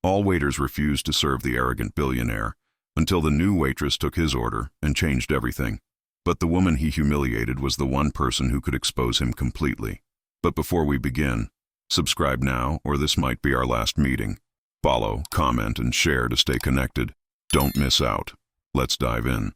All waiters refused to serve the arrogant billionaire, until the new waitress took his order and changed everything. But the woman he humiliated was the one person who could expose him completely. But before we begin, subscribe now or this might be our last meeting. Follow, comment, and share to stay connected. Don't miss out. Let's dive in.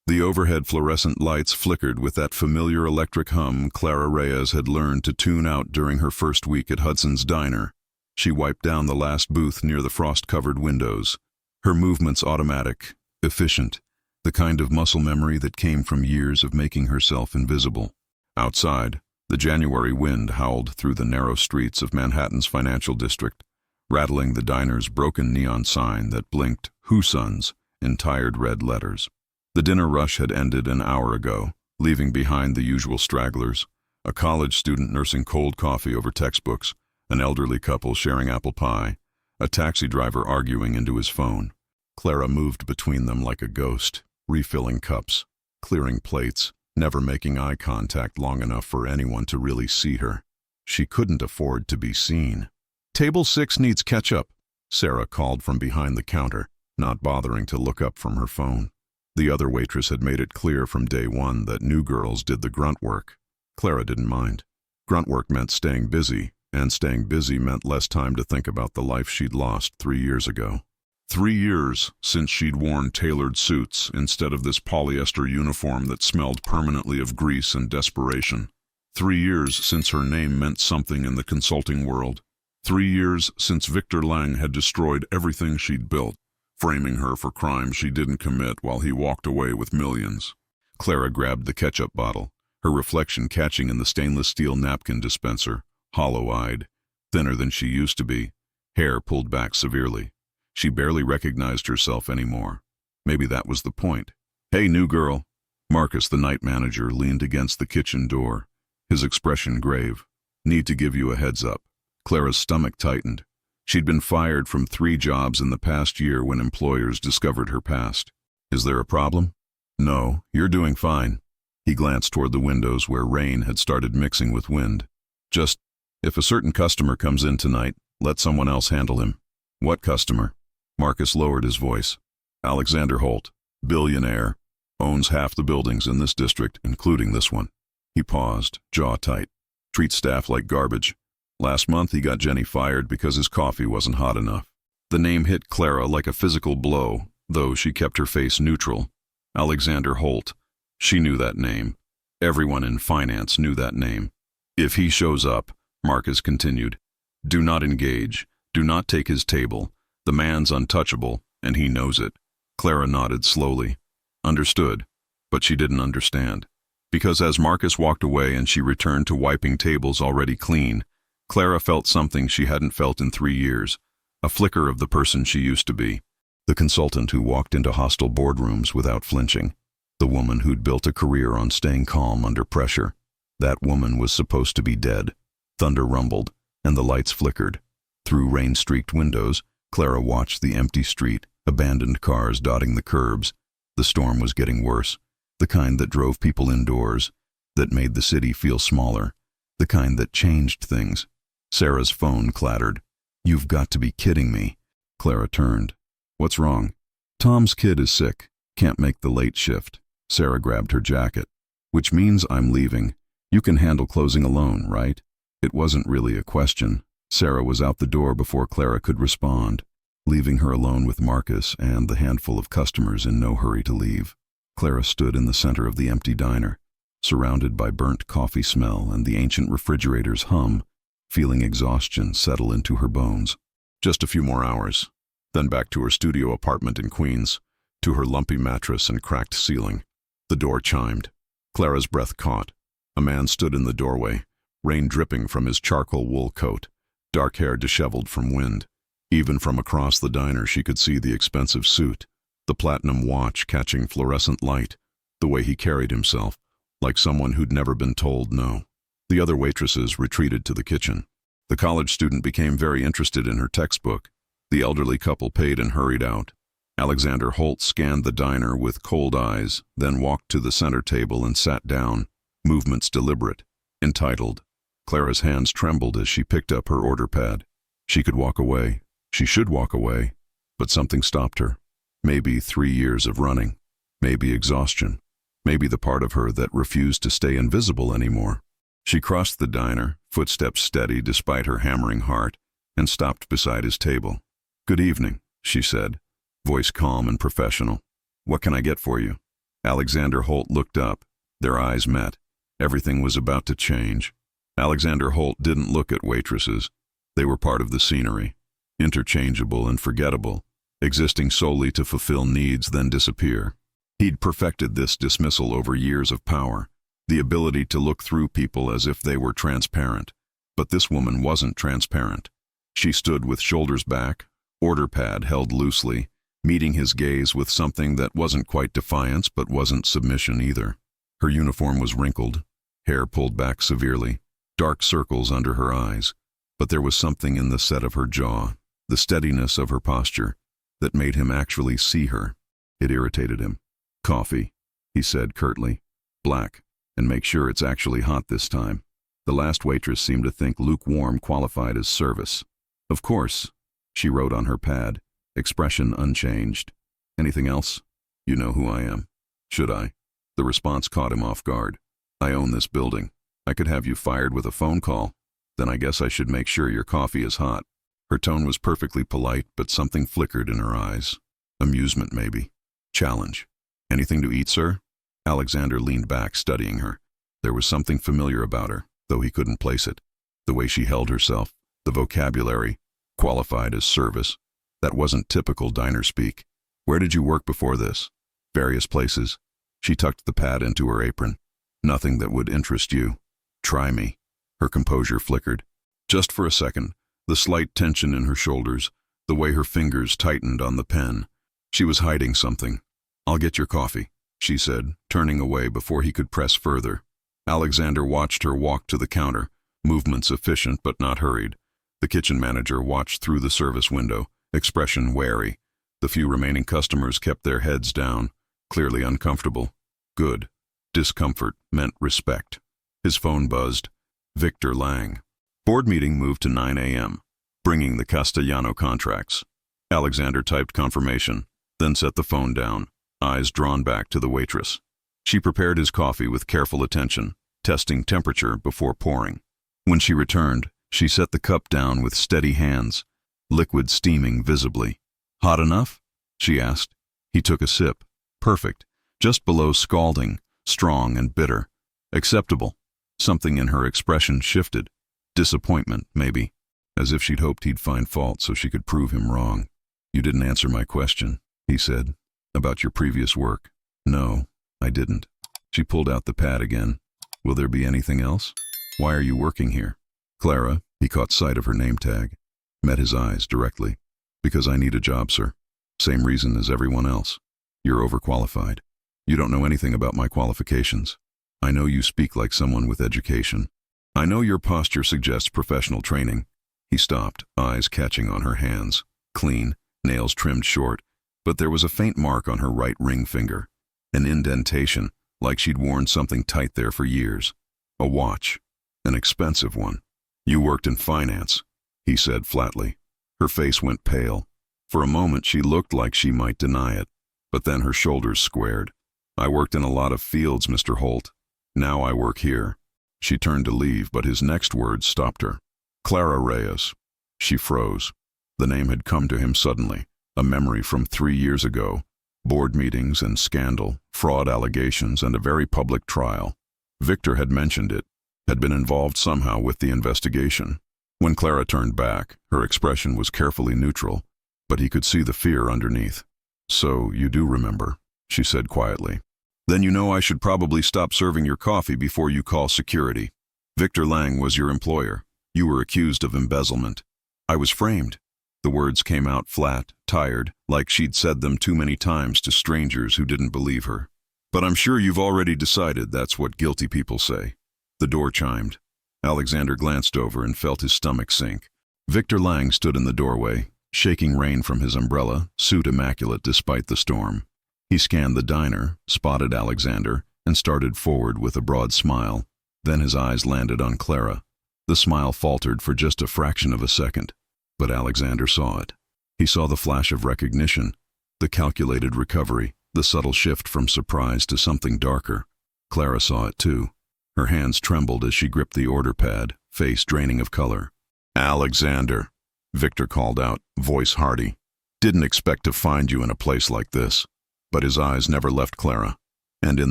The overhead fluorescent lights flickered with that familiar electric hum Clara Reyes had learned to tune out during her first week at Hudson's Diner. She wiped down the last booth near the frost-covered windows. Her movements automatic, efficient, the kind of muscle memory that came from years of making herself invisible. Outside, the January wind howled through the narrow streets of Manhattan's financial district, rattling the diner's broken neon sign that blinked "Who Sons" in tired red letters. The dinner rush had ended an hour ago, leaving behind the usual stragglers, a college student nursing cold coffee over textbooks, an elderly couple sharing apple pie, a taxi driver arguing into his phone. Clara moved between them like a ghost, refilling cups, clearing plates, never making eye contact long enough for anyone to really see her. She couldn't afford to be seen. "Table 6 needs ketchup," Sarah called from behind the counter, not bothering to look up from her phone. The other waitress had made it clear from day one that new girls did the grunt work. Clara didn't mind. Grunt work meant staying busy, and staying busy meant less time to think about the life she'd lost 3 years ago. 3 years since she'd worn tailored suits instead of this polyester uniform that smelled permanently of grease and desperation. 3 years since her name meant something in the consulting world. 3 years since Victor Lang had destroyed everything she'd built, framing her for crimes she didn't commit while he walked away with millions. Clara grabbed the ketchup bottle, her reflection catching in the stainless steel napkin dispenser, hollow-eyed, thinner than she used to be, hair pulled back severely. She barely recognized herself anymore. Maybe that was the point. "Hey, new girl." Marcus, the night manager, leaned against the kitchen door, his expression grave. "Need to give you a heads up." Clara's stomach tightened. She'd been fired from 3 jobs in the past year when employers discovered her past. "Is there a problem?" "No, you're doing fine." He glanced toward the windows where rain had started mixing with wind. "Just, if a certain customer comes in tonight, let someone else handle him." "What customer?" Marcus lowered his voice. "Alexander Holt, billionaire, owns half the buildings in this district, including this one." He paused, jaw tight. "Treats staff like garbage. Last month he got Jenny fired because his coffee wasn't hot enough." The name hit Clara like a physical blow, though she kept her face neutral. Alexander Holt. She knew that name. Everyone in finance knew that name. "If he shows up," Marcus continued, "do not engage, do not take his table. The man's untouchable, and he knows it." Clara nodded slowly. Understood, but she didn't understand. Because as Marcus walked away and she returned to wiping tables already clean, Clara felt something she hadn't felt in 3 years, a flicker of the person she used to be. The consultant who walked into hostile boardrooms without flinching. The woman who'd built a career on staying calm under pressure. That woman was supposed to be dead. Thunder rumbled, and the lights flickered. Through rain-streaked windows, Clara watched the empty street, abandoned cars dotting the curbs. The storm was getting worse, the kind that drove people indoors, that made the city feel smaller, the kind that changed things. Sarah's phone clattered. "You've got to be kidding me." Clara turned. "What's wrong?" "Tom's kid is sick. Can't make the late shift." Sarah grabbed her jacket. "Which means I'm leaving. You can handle closing alone, right?" It wasn't really a question. Sarah was out the door before Clara could respond, leaving her alone with Marcus and the handful of customers in no hurry to leave. Clara stood in the center of the empty diner, surrounded by burnt coffee smell and the ancient refrigerator's hum, feeling exhaustion settle into her bones. Just a few more hours, then back to her studio apartment in Queens, to her lumpy mattress and cracked ceiling. The door chimed. Clara's breath caught. A man stood in the doorway, rain dripping from his charcoal wool coat, dark hair disheveled from wind. Even from across the diner she could see the expensive suit, the platinum watch catching fluorescent light, the way he carried himself, like someone who'd never been told no. The other waitresses retreated to the kitchen. The college student became very interested in her textbook. The elderly couple paid and hurried out. Alexander Holt scanned the diner with cold eyes, then walked to the center table and sat down, movements deliberate, entitled. Clara's hands trembled as she picked up her order pad. She could walk away, She should walk away, but something stopped her. Maybe 3 years of running, maybe exhaustion, maybe the part of her that refused to stay invisible anymore. She crossed the diner, footsteps steady despite her hammering heart, and stopped beside his table. "Good evening," she said, voice calm and professional. "What can I get for you?" Alexander Holt looked up. Their eyes met. Everything was about to change. Alexander Holt didn't look at waitresses. They were part of the scenery, interchangeable and forgettable, existing solely to fulfill needs then disappear. He'd perfected this dismissal over years of power, the ability to look through people as if they were transparent. But this woman wasn't transparent. She stood with shoulders back, order pad held loosely, meeting his gaze with something that wasn't quite defiance but wasn't submission either. Her uniform was wrinkled, hair pulled back severely, dark circles under her eyes, but there was something in the set of her jaw, the steadiness of her posture, that made him actually see her. It irritated him. "Coffee," he said curtly. "Black, and make sure it's actually hot this time." The last waitress seemed to think lukewarm qualified as service. "Of course," she wrote on her pad, expression unchanged. "Anything else? You know who I am." "Should I?" The response caught him off guard. "I own this building. I could have you fired with a phone call. Then I guess I should make sure your coffee is hot." Her tone was perfectly polite, but something flickered in her eyes. Amusement, maybe. Challenge. "Anything to eat, sir?" Alexander leaned back, studying her. There was something familiar about her, though he couldn't place it. The way she held herself, the vocabulary, qualified as service. That wasn't typical diner speak. "Where did you work before this?" "Various places." She tucked the pad into her apron. "Nothing that would interest you." "Try me." Her composure flickered. Just for a second, the slight tension in her shoulders, the way her fingers tightened on the pen. She was hiding something. "I'll get your coffee," she said, turning away before he could press further. Alexander watched her walk to the counter, movements efficient but not hurried. The kitchen manager watched through the service window, expression wary. The few remaining customers kept their heads down, clearly uncomfortable. Good. Discomfort meant respect. His phone buzzed. Victor Lang. Board meeting moved to 9 a.m., bringing the Castellano contracts. Alexander typed confirmation, then set the phone down, eyes drawn back to the waitress. She prepared his coffee with careful attention, testing temperature before pouring. When she returned, she set the cup down with steady hands, liquid steaming visibly. "Hot enough?" she asked. He took a sip. Perfect. Just below scalding, strong and bitter. Acceptable. Something in her expression shifted. Disappointment, maybe. As if she'd hoped he'd find fault so she could prove him wrong. "You didn't answer my question," he said. "About your previous work." "No, I didn't." She pulled out the pad again. "Will there be anything else? Why are you working here?" "Clara," he caught sight of her name tag. Met his eyes directly. "Because I need a job, sir. Same reason as everyone else. You're overqualified. You don't know anything about my qualifications. I know you speak like someone with education. I know your posture suggests professional training." He stopped, eyes catching on her hands. Clean, nails trimmed short, but there was a faint mark on her right ring finger. An indentation, like she'd worn something tight there for years. A watch. An expensive one. "You worked in finance," he said flatly. Her face went pale. For a moment she looked like she might deny it, but then her shoulders squared. "I worked in a lot of fields, Mr. Holt. Now I work here." She turned to leave, but his next words stopped her. "Clara Reyes." She froze. The name had come to him suddenly, a memory from 3 years ago. Board meetings and scandal, fraud allegations, and a very public trial. Victor had mentioned it, had been involved somehow with the investigation. When Clara turned back, her expression was carefully neutral, but he could see the fear underneath. "So you do remember," she said quietly. "Then you know I should probably stop serving your coffee before you call security. Victor Lang was your employer. You were accused of embezzlement." "I was framed." The words came out flat, tired, like she'd said them too many times to strangers who didn't believe her. "But I'm sure you've already decided that's what guilty people say." The door chimed. Alexander glanced over and felt his stomach sink. Victor Lang stood in the doorway, shaking rain from his umbrella, suit immaculate despite the storm. He scanned the diner, spotted Alexander, and started forward with a broad smile. Then his eyes landed on Clara. The smile faltered for just a fraction of a second, but Alexander saw it. He saw the flash of recognition, the calculated recovery, the subtle shift from surprise to something darker. Clara saw it too. Her hands trembled as she gripped the order pad, face draining of color. "Alexander," Victor called out, voice hearty. "Didn't expect to find you in a place like this." But his eyes never left Clara. And in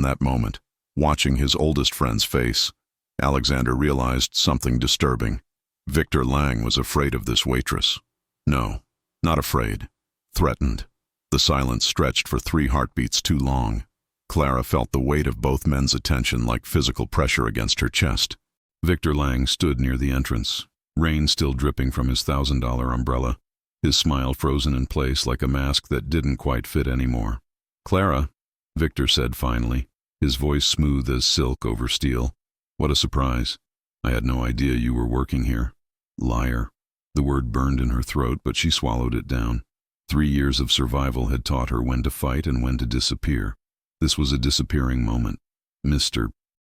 that moment, watching his oldest friend's face, Alexander realized something disturbing. Victor Lang was afraid of this waitress. No, not afraid. Threatened. The silence stretched for 3 heartbeats too long. Clara felt the weight of both men's attention like physical pressure against her chest. Victor Lang stood near the entrance, rain still dripping from his $1,000 umbrella, his smile frozen in place like a mask that didn't quite fit anymore. "Clara," Victor said finally, his voice smooth as silk over steel. "What a surprise. I had no idea you were working here." Liar. The word burned in her throat, but she swallowed it down. 3 years of survival had taught her when to fight and when to disappear. This was a disappearing moment. "Mr.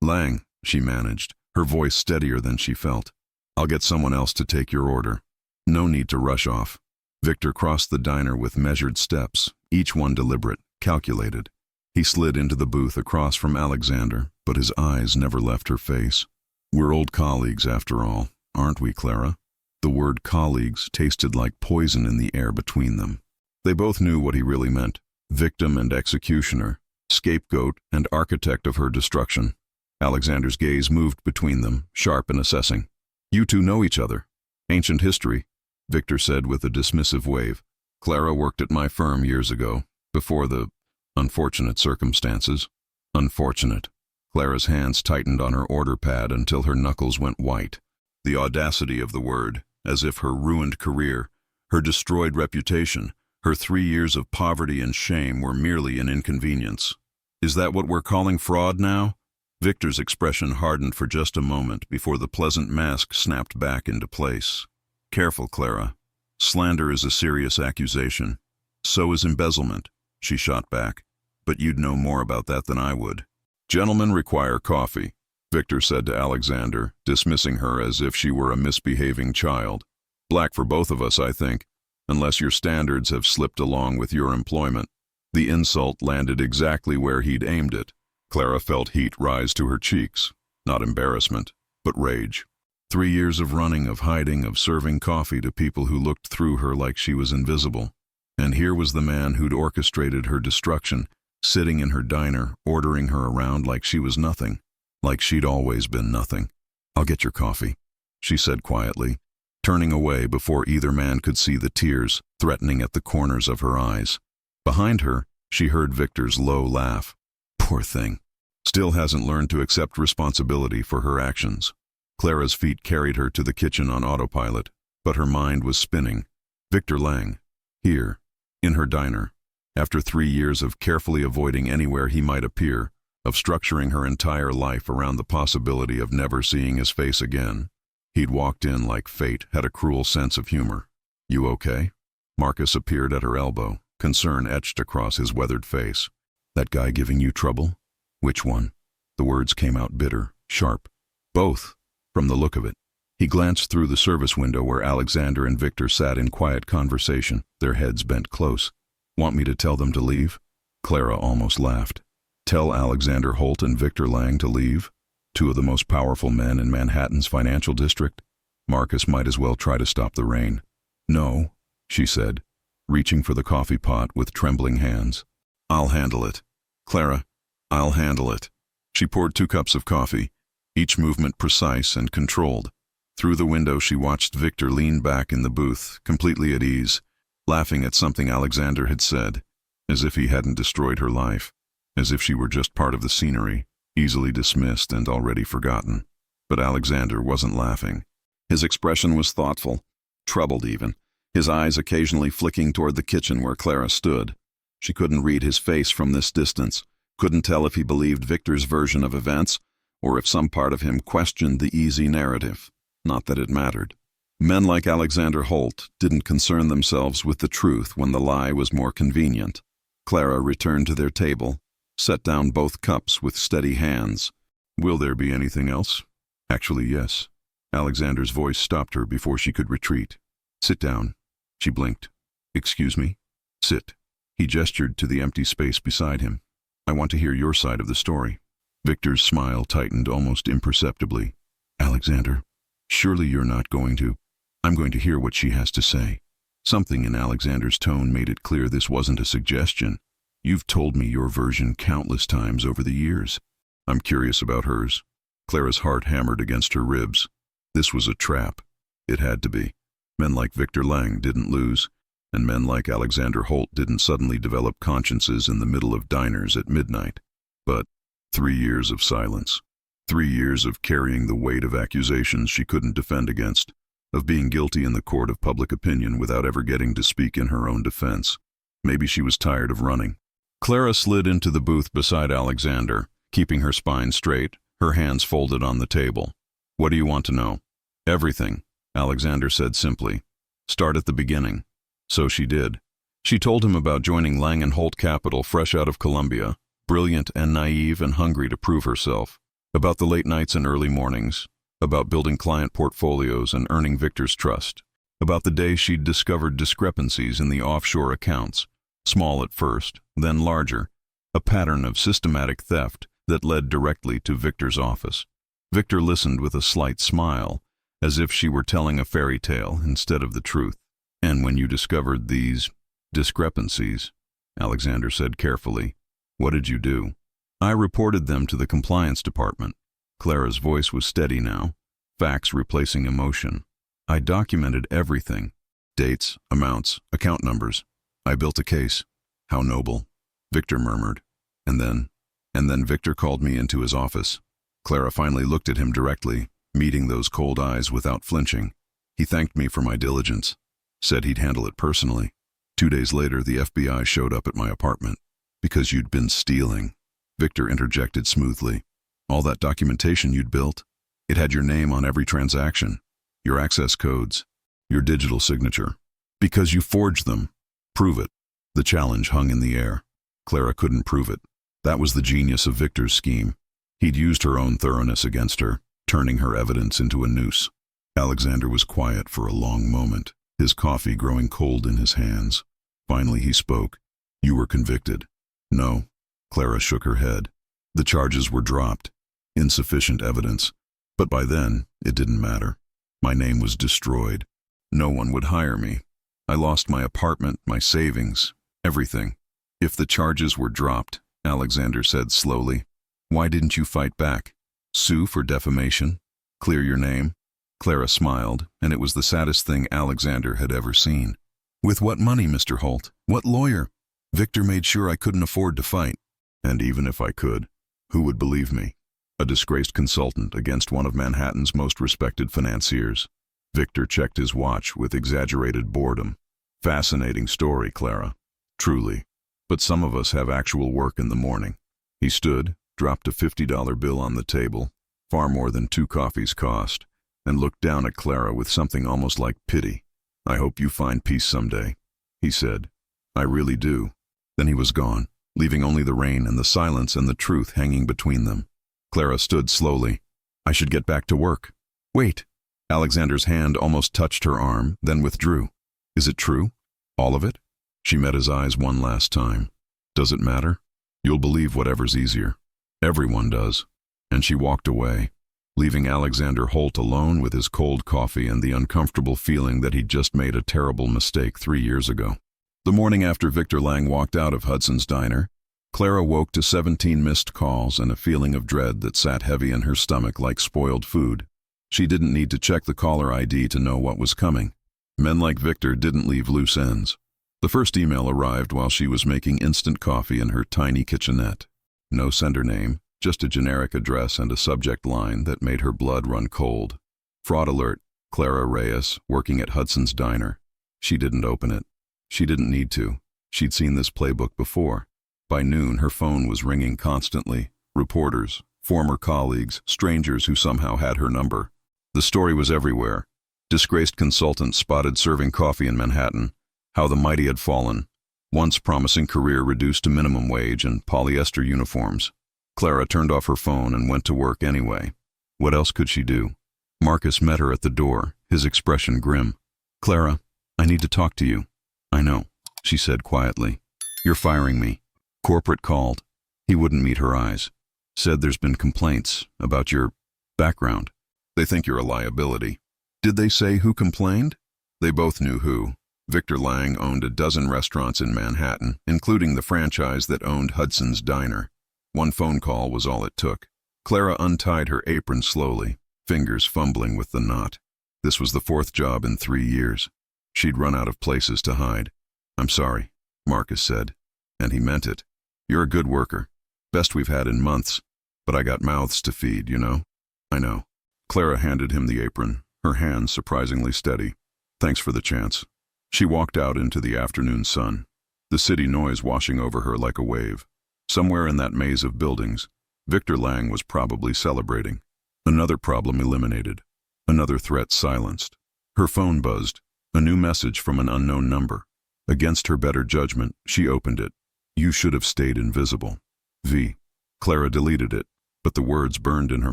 Lang," she managed, her voice steadier than she felt. "I'll get someone else to take your order. No need to rush off." Victor crossed the diner with measured steps, each one deliberate, calculated. He slid into the booth across from Alexander, but his eyes never left her face. "We're old colleagues after all, aren't we, Clara?" The word colleagues tasted like poison in the air between them. They both knew what he really meant. Victim and executioner, scapegoat and architect of her destruction. Alexander's gaze moved between them, sharp and assessing. "You two know each other. Ancient history," Victor said with a dismissive wave. "Clara worked at my firm years ago, before the unfortunate circumstances." Unfortunate. Clara's hands tightened on her order pad until her knuckles went white. The audacity of the word, as if her ruined career, her destroyed reputation, her 3 years of poverty and shame were merely an inconvenience. "Is that what we're calling fraud now?" Victor's expression hardened for just a moment before the pleasant mask snapped back into place. "Careful, Clara. Slander is a serious accusation. So is embezzlement," she shot back. "But you'd know more about that than I would." "Gentlemen require coffee," Victor said to Alexander, dismissing her as if she were a misbehaving child. "Black for both of us, I think, unless your standards have slipped along with your employment." The insult landed exactly where he'd aimed it. Clara felt heat rise to her cheeks. Not embarrassment, but rage. 3 years of running, of hiding, of serving coffee to people who looked through her like she was invisible. And here was the man who'd orchestrated her destruction, sitting in her diner, ordering her around like she was nothing. Like she'd always been nothing. "I'll get your coffee," she said quietly, turning away before either man could see the tears threatening at the corners of her eyes. Behind her, she heard Victor's low laugh. Poor thing. Still hasn't learned to accept responsibility for her actions. Clara's feet carried her to the kitchen on autopilot, but her mind was spinning. Victor Lang, here, in her diner, after 3 years of carefully avoiding anywhere he might appear, of structuring her entire life around the possibility of never seeing his face again. He'd walked in like fate had a cruel sense of humor. "You okay?" Marcus appeared at her elbow, concern etched across his weathered face. "That guy giving you trouble?" "Which one?" The words came out bitter, sharp. "Both, from the look of it." He glanced through the service window where Alexander and Victor sat in quiet conversation, their heads bent close. "Want me to tell them to leave?" Clara almost laughed. Tell Alexander Holt and Victor Lang to leave? 2 of the most powerful men in Manhattan's financial district? Marcus might as well try to stop the rain. "No," she said, reaching for the coffee pot with trembling hands. "I'll handle it. Clara, I'll handle it." She poured 2 cups of coffee, each movement precise and controlled. Through the window she watched Victor lean back in the booth, completely at ease, laughing at something Alexander had said, as if he hadn't destroyed her life, as if she were just part of the scenery, easily dismissed and already forgotten. But Alexander wasn't laughing. His expression was thoughtful, troubled even, his eyes occasionally flicking toward the kitchen where Clara stood. She couldn't read his face from this distance, couldn't tell if he believed Victor's version of events, or if some part of him questioned the easy narrative. Not that it mattered. Men like Alexander Holt didn't concern themselves with the truth when the lie was more convenient. Clara returned to their table, set down both cups with steady hands. "Will there be anything else?" "Actually, yes." Alexander's voice stopped her before she could retreat. "Sit down." She blinked. Excuse me? Sit. He gestured to the empty space beside him. I want to hear your side of the story. Victor's smile tightened almost imperceptibly. Alexander, surely you're not going to. I'm going to hear what she has to say. Something in Alexander's tone made it clear this wasn't a suggestion. You've told me your version countless times over the years. I'm curious about hers. Clara's heart hammered against her ribs. This was a trap. It had to be. Men like Victor Lang didn't lose, and men like Alexander Holt didn't suddenly develop consciences in the middle of diners at midnight. But 3 years of silence. 3 years of carrying the weight of accusations she couldn't defend against, of being guilty in the court of public opinion without ever getting to speak in her own defense. Maybe she was tired of running. Clara slid into the booth beside Alexander, keeping her spine straight, her hands folded on the table. What do you want to know? Everything, Alexander said simply. Start at the beginning. So she did. She told him about joining Lang & Holt Capital fresh out of Columbia, brilliant and naive and hungry to prove herself, about the late nights and early mornings, about building client portfolios and earning Victor's trust, about the day she'd discovered discrepancies in the offshore accounts, small at first, then larger, a pattern of systematic theft that led directly to Victor's office. Victor listened with a slight smile, as if she were telling a fairy tale instead of the truth. And when you discovered these discrepancies, Alexander said carefully, what did you do? I reported them to the compliance department. Clara's voice was steady now, facts replacing emotion. I documented everything. Dates, amounts, account numbers. I built a case. How noble, Victor murmured. And then Victor called me into his office. Clara finally looked at him directly, meeting those cold eyes without flinching. He thanked me for my diligence, said he'd handle it personally. 2 days later, the FBI showed up at my apartment. Because you'd been stealing, Victor interjected smoothly. All that documentation you'd built, it had your name on every transaction, your access codes, your digital signature. Because you forged them. Prove it. The challenge hung in the air. Clara couldn't prove it. That was the genius of Victor's scheme. He'd used her own thoroughness against her, turning her evidence into a noose. Alexander was quiet for a long moment, his coffee growing cold in his hands. Finally he spoke. You were convicted. No. Clara shook her head. The charges were dropped. Insufficient evidence. But by then, it didn't matter. My name was destroyed. No one would hire me. I lost my apartment, my savings, everything. If the charges were dropped, Alexander said slowly, why didn't you fight back? Sue for defamation? Clear your name? Clara smiled, and it was the saddest thing Alexander had ever seen. With what money, Mr. Holt? What lawyer? Victor made sure I couldn't afford to fight. And even if I could, who would believe me? A disgraced consultant against one of Manhattan's most respected financiers. Victor checked his watch with exaggerated boredom. Fascinating story, Clara. Truly. But some of us have actual work in the morning. He stood, dropped a $50 bill on the table, far more than 2 coffees cost, and looked down at Clara with something almost like pity. I hope you find peace someday, he said. I really do. Then he was gone, leaving only the rain and the silence and the truth hanging between them. Clara stood slowly. I should get back to work. Wait. Alexander's hand almost touched her arm, then withdrew. Is it true? All of it? She met his eyes one last time. Does it matter? You'll believe whatever's easier. Everyone does. And she walked away, leaving Alexander Holt alone with his cold coffee and the uncomfortable feeling that he'd just made a terrible mistake 3 years ago. The morning after Victor Lang walked out of Hudson's Diner, Clara woke to 17 missed calls and a feeling of dread that sat heavy in her stomach like spoiled food. She didn't need to check the caller ID to know what was coming. Men like Victor didn't leave loose ends. The first email arrived while she was making instant coffee in her tiny kitchenette. No sender name, just a generic address and a subject line that made her blood run cold. Fraud alert, Clara Reyes, working at Hudson's Diner. She didn't open it. She didn't need to. She'd seen this playbook before. By noon, her phone was ringing constantly. Reporters, former colleagues, strangers who somehow had her number. The story was everywhere. Disgraced consultant spotted serving coffee in Manhattan. How the mighty had fallen. Once promising career reduced to minimum wage and polyester uniforms. Clara turned off her phone and went to work anyway. What else could she do? Marcus met her at the door, his expression grim. Clara, I need to talk to you. I know, she said quietly. You're firing me. Corporate called. He wouldn't meet her eyes. Said there's been complaints about your background. They think you're a liability. Did they say who complained? They both knew who. Victor Lang owned a dozen restaurants in Manhattan, including the franchise that owned Hudson's Diner. One phone call was all it took. Clara untied her apron slowly, fingers fumbling with the knot. This was the fourth job in 3 years. She'd run out of places to hide. I'm sorry, Marcus said, and he meant it. You're a good worker. Best we've had in months. But I got mouths to feed, you know? I know. Clara handed him the apron, her hands surprisingly steady. Thanks for the chance. She walked out into the afternoon sun, the city noise washing over her like a wave. Somewhere in that maze of buildings, Victor Lang was probably celebrating. Another problem eliminated. Another threat silenced. Her phone buzzed, a new message from an unknown number. Against her better judgment, she opened it. You should have stayed invisible. V. Clara deleted it, but the words burned in her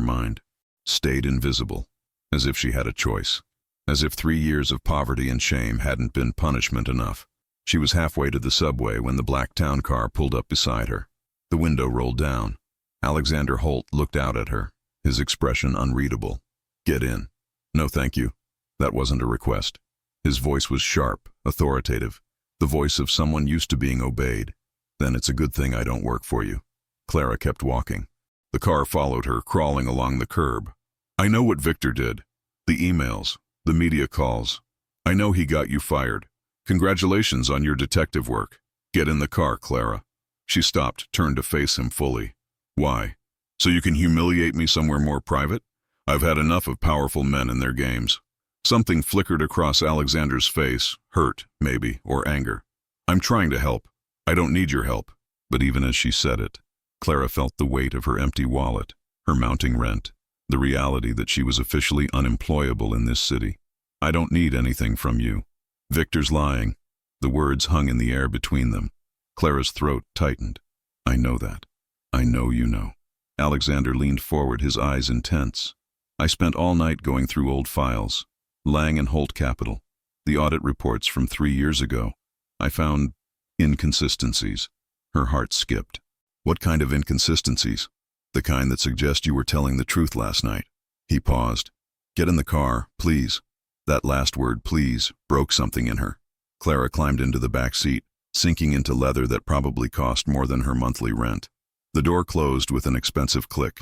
mind. Stayed invisible. As if she had a choice. As if 3 years of poverty and shame hadn't been punishment enough. She was halfway to the subway when the black town car pulled up beside her. The window rolled down. Alexander Holt looked out at her, his expression unreadable. Get in. No thank you. That wasn't a request. His voice was sharp, authoritative, the voice of someone used to being obeyed. Then it's a good thing I don't work for you. Clara kept walking. The car followed her, crawling along the curb. I know what Victor did. The emails, the media calls. I know he got you fired. Congratulations on your detective work. Get in the car, Clara. She stopped, turned to face him fully. Why? So you can humiliate me somewhere more private? I've had enough of powerful men and their games. Something flickered across Alexander's face, hurt, maybe, or anger. I'm trying to help. I don't need your help. But even as she said it, Clara felt the weight of her empty wallet, her mounting rent, the reality that she was officially unemployable in this city. I don't need anything from you. Victor's lying. The words hung in the air between them. Clara's throat tightened. I know that. I know you know. Alexander leaned forward, his eyes intense. I spent all night going through old files. Lang and Holt Capital. The audit reports from 3 years ago. I found inconsistencies. Her heart skipped. What kind of inconsistencies? The kind that suggest you were telling the truth last night. He paused. Get in the car, please. That last word, please, broke something in her. Clara climbed into the back seat, sinking into leather that probably cost more than her monthly rent. The door closed with an expensive click.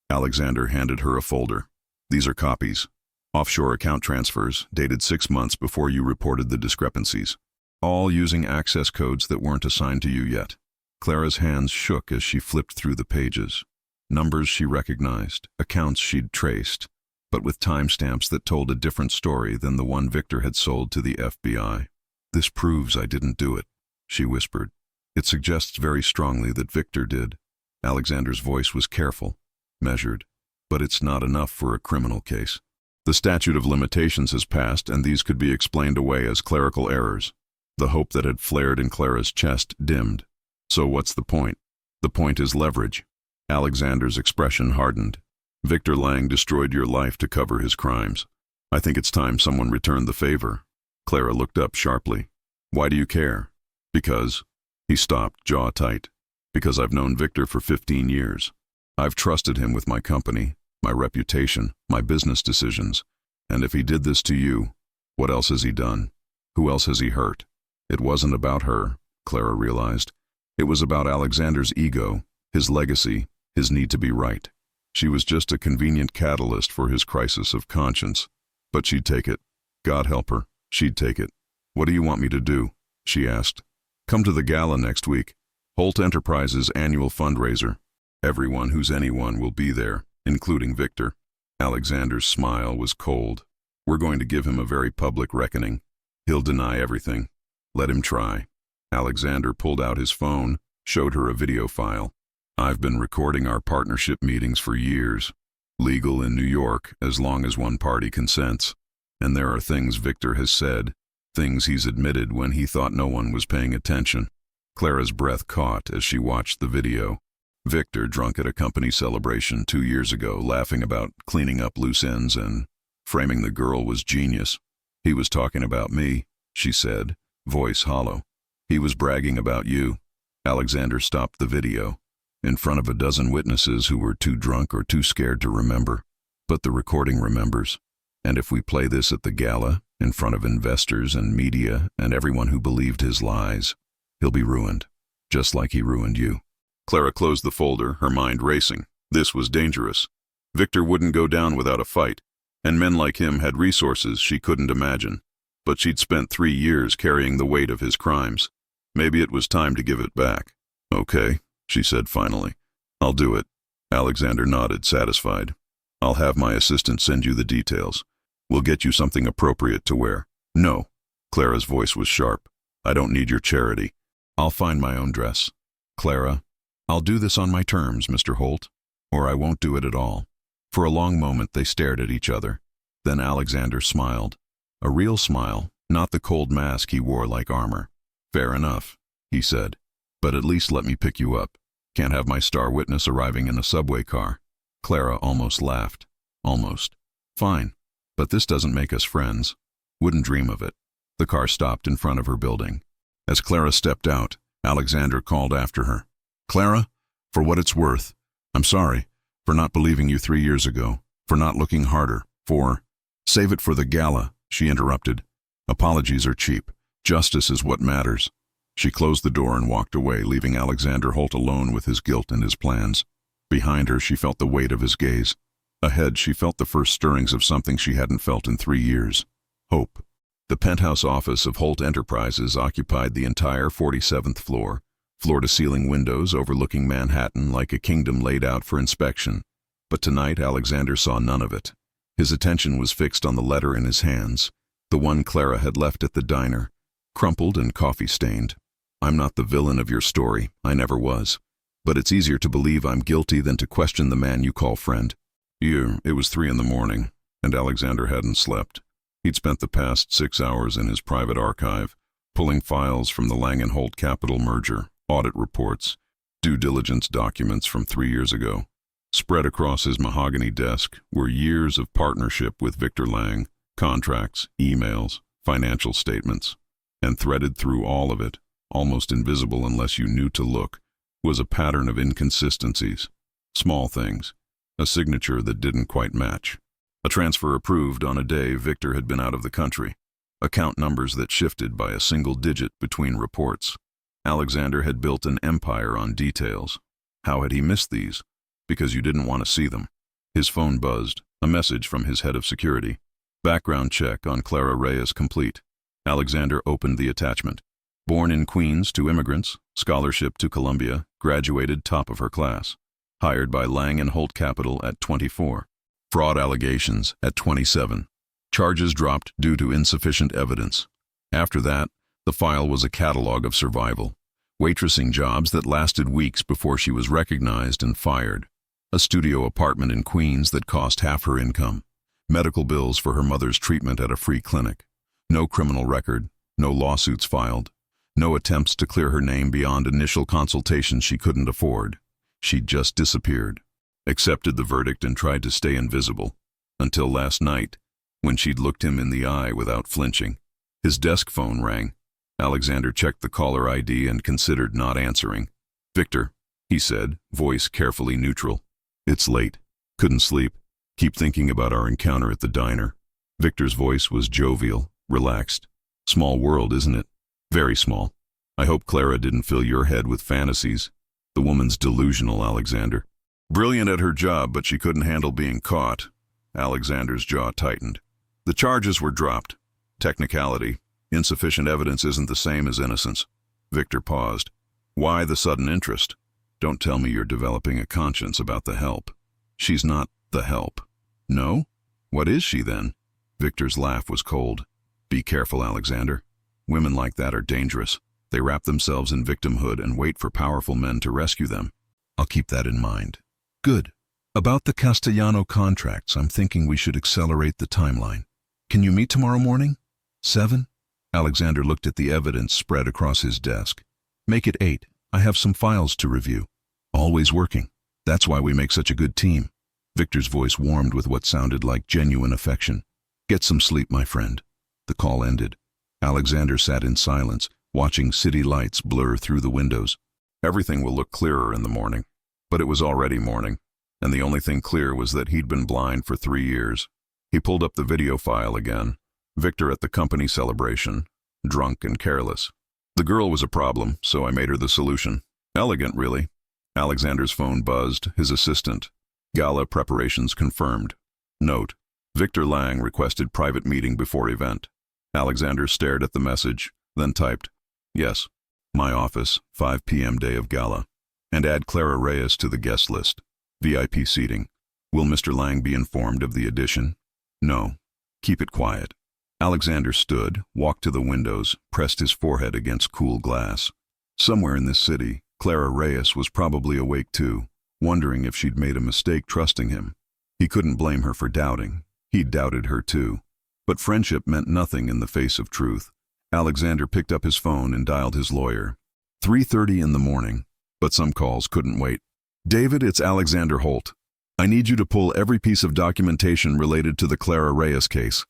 Alexander handed her a folder. These are copies. Offshore account transfers, dated 6 months before you reported the discrepancies. All using access codes that weren't assigned to you yet. Clara's hands shook as she flipped through the pages. Numbers she recognized, accounts she'd traced, but with timestamps that told a different story than the one Victor had sold to the FBI. This proves I didn't do it, she whispered. It suggests very strongly that Victor did. Alexander's voice was careful, measured, but it's not enough for a criminal case. The statute of limitations has passed, and these could be explained away as clerical errors. The hope that had flared in Clara's chest dimmed. So what's the point? The point is leverage. Alexander's expression hardened. Victor Lang destroyed your life to cover his crimes. I think it's time someone returned the favor. Clara looked up sharply. Why do you care? Because. He stopped, jaw tight. Because I've known Victor for 15 years. I've trusted him with my company, my reputation, my business decisions. And if he did this to you, what else has he done? Who else has he hurt? It wasn't about her, Clara realized. It was about Alexander's ego, his legacy, his need to be right. She was just a convenient catalyst for his crisis of conscience. But she'd take it. God help her, she'd take it. What do you want me to do? She asked. Come to the gala next week. Holt Enterprises' annual fundraiser. Everyone who's anyone will be there, including Victor. Alexander's smile was cold. We're going to give him a very public reckoning. He'll deny everything. Let him try. Alexander pulled out his phone, showed her a video file. I've been recording our partnership meetings for years. Legal in New York, as long as one party consents. And there are things Victor has said, things he's admitted when he thought no one was paying attention. Clara's breath caught as she watched the video. Victor, drunk at a company celebration 2 years ago, laughing about cleaning up loose ends and framing the girl was genius. He was talking about me, she said, voice hollow. He was bragging about you. Alexander stopped the video, in front of a dozen witnesses who were too drunk or too scared to remember. But the recording remembers. And if we play this at the gala, in front of investors and media and everyone who believed his lies, he'll be ruined, just like he ruined you. Clara closed the folder, her mind racing. This was dangerous. Victor wouldn't go down without a fight, and men like him had resources she couldn't imagine. But she'd spent 3 years carrying the weight of his crimes. Maybe it was time to give it back. Okay, she said finally. I'll do it. Alexander nodded, satisfied. I'll have my assistant send you the details. We'll get you something appropriate to wear. No. Clara's voice was sharp. I don't need your charity. I'll find my own dress. Clara, I'll do this on my terms, Mr. Holt, or I won't do it at all. For a long moment they stared at each other. Then Alexander smiled. A real smile, not the cold mask he wore like armor. Fair enough, he said. But at least let me pick you up. Can't have my star witness arriving in a subway car. Clara almost laughed. Almost. Fine. But this doesn't make us friends. Wouldn't dream of it. The car stopped in front of her building. As Clara stepped out, Alexander called after her. Clara, for what it's worth, I'm sorry for not believing you 3 years ago, for not looking harder, for... Save it for the gala, she interrupted. Apologies are cheap. Justice is what matters. She closed the door and walked away, leaving Alexander Holt alone with his guilt and his plans. Behind her, she felt the weight of his gaze. Ahead, she felt the first stirrings of something she hadn't felt in 3 years. Hope. The penthouse office of Holt Enterprises occupied the entire 47th floor, floor-to-ceiling windows overlooking Manhattan like a kingdom laid out for inspection. But tonight, Alexander saw none of it. His attention was fixed on the letter in his hands, the one Clara had left at the diner, crumpled and coffee-stained. I'm not the villain of your story, I never was. But it's easier to believe I'm guilty than to question the man you call friend. It was 3 a.m, and Alexander hadn't slept. He'd spent the past 6 hours in his private archive, pulling files from the Lang & Holt Capital merger, audit reports, due diligence documents from 3 years ago. Spread across his mahogany desk were years of partnership with Victor Lang, contracts, emails, financial statements. And threaded through all of it, almost invisible unless you knew to look, was a pattern of inconsistencies. Small things. A signature that didn't quite match. A transfer approved on a day Victor had been out of the country. Account numbers that shifted by a single digit between reports. Alexander had built an empire on details. How had he missed these? Because you didn't want to see them. His phone buzzed, a message from his head of security. Background check on Clara Reyes complete. Alexander opened the attachment. Born in Queens to immigrants, scholarship to Columbia, graduated top of her class. Hired by Lang & Holt Capital at 24. Fraud allegations at 27. Charges dropped due to insufficient evidence. After that, the file was a catalog of survival. Waitressing jobs that lasted weeks before she was recognized and fired. A studio apartment in Queens that cost half her income. Medical bills for her mother's treatment at a free clinic. No criminal record, no lawsuits filed. No attempts to clear her name beyond initial consultations she couldn't afford. She'd just disappeared. Accepted the verdict and tried to stay invisible. Until last night, when she'd looked him in the eye without flinching. His desk phone rang. Alexander checked the caller ID and considered not answering. Victor, he said, voice carefully neutral. It's late. Couldn't sleep. Keep thinking about our encounter at the diner. Victor's voice was jovial, relaxed. Small world, isn't it? Very small. I hope Clara didn't fill your head with fantasies. The woman's delusional, Alexander. Brilliant at her job, but she couldn't handle being caught. Alexander's jaw tightened. The charges were dropped. Technicality. Insufficient evidence isn't the same as innocence. Victor paused. Why the sudden interest? Don't tell me you're developing a conscience about the help. She's not the help. No? What is she then? Victor's laugh was cold. Be careful, Alexander. Women like that are dangerous. They wrap themselves in victimhood and wait for powerful men to rescue them. I'll keep that in mind. Good. About the Castellano contracts, I'm thinking we should accelerate the timeline. Can you meet tomorrow morning? 7? Alexander looked at the evidence spread across his desk. Make it 8. I have some files to review. Always working. That's why we make such a good team. Victor's voice warmed with what sounded like genuine affection. Get some sleep, my friend. The call ended. Alexander sat in silence, watching city lights blur through the windows. Everything will look clearer in the morning. But it was already morning, and the only thing clear was that he'd been blind for 3 years. He pulled up the video file again. Victor at the company celebration, drunk and careless. The girl was a problem, so I made her the solution. Elegant, really. Alexander's phone buzzed, his assistant. Gala preparations confirmed. Note: Victor Lang requested private meeting before event. Alexander stared at the message, then typed, "Yes, my office, 5 p.m. day of gala. And add Clara Reyes to the guest list. VIP seating. Will Mr. Lang be informed of the addition? No. Keep it quiet." Alexander stood, walked to the windows, pressed his forehead against cool glass. Somewhere in this city, Clara Reyes was probably awake too, wondering if she'd made a mistake trusting him. He couldn't blame her for doubting. He'd doubted her too. But friendship meant nothing in the face of truth. Alexander picked up his phone and dialed his lawyer. 3:30 in the morning, but some calls couldn't wait. "David, it's Alexander Holt. I need you to pull every piece of documentation related to the Clara Reyes case.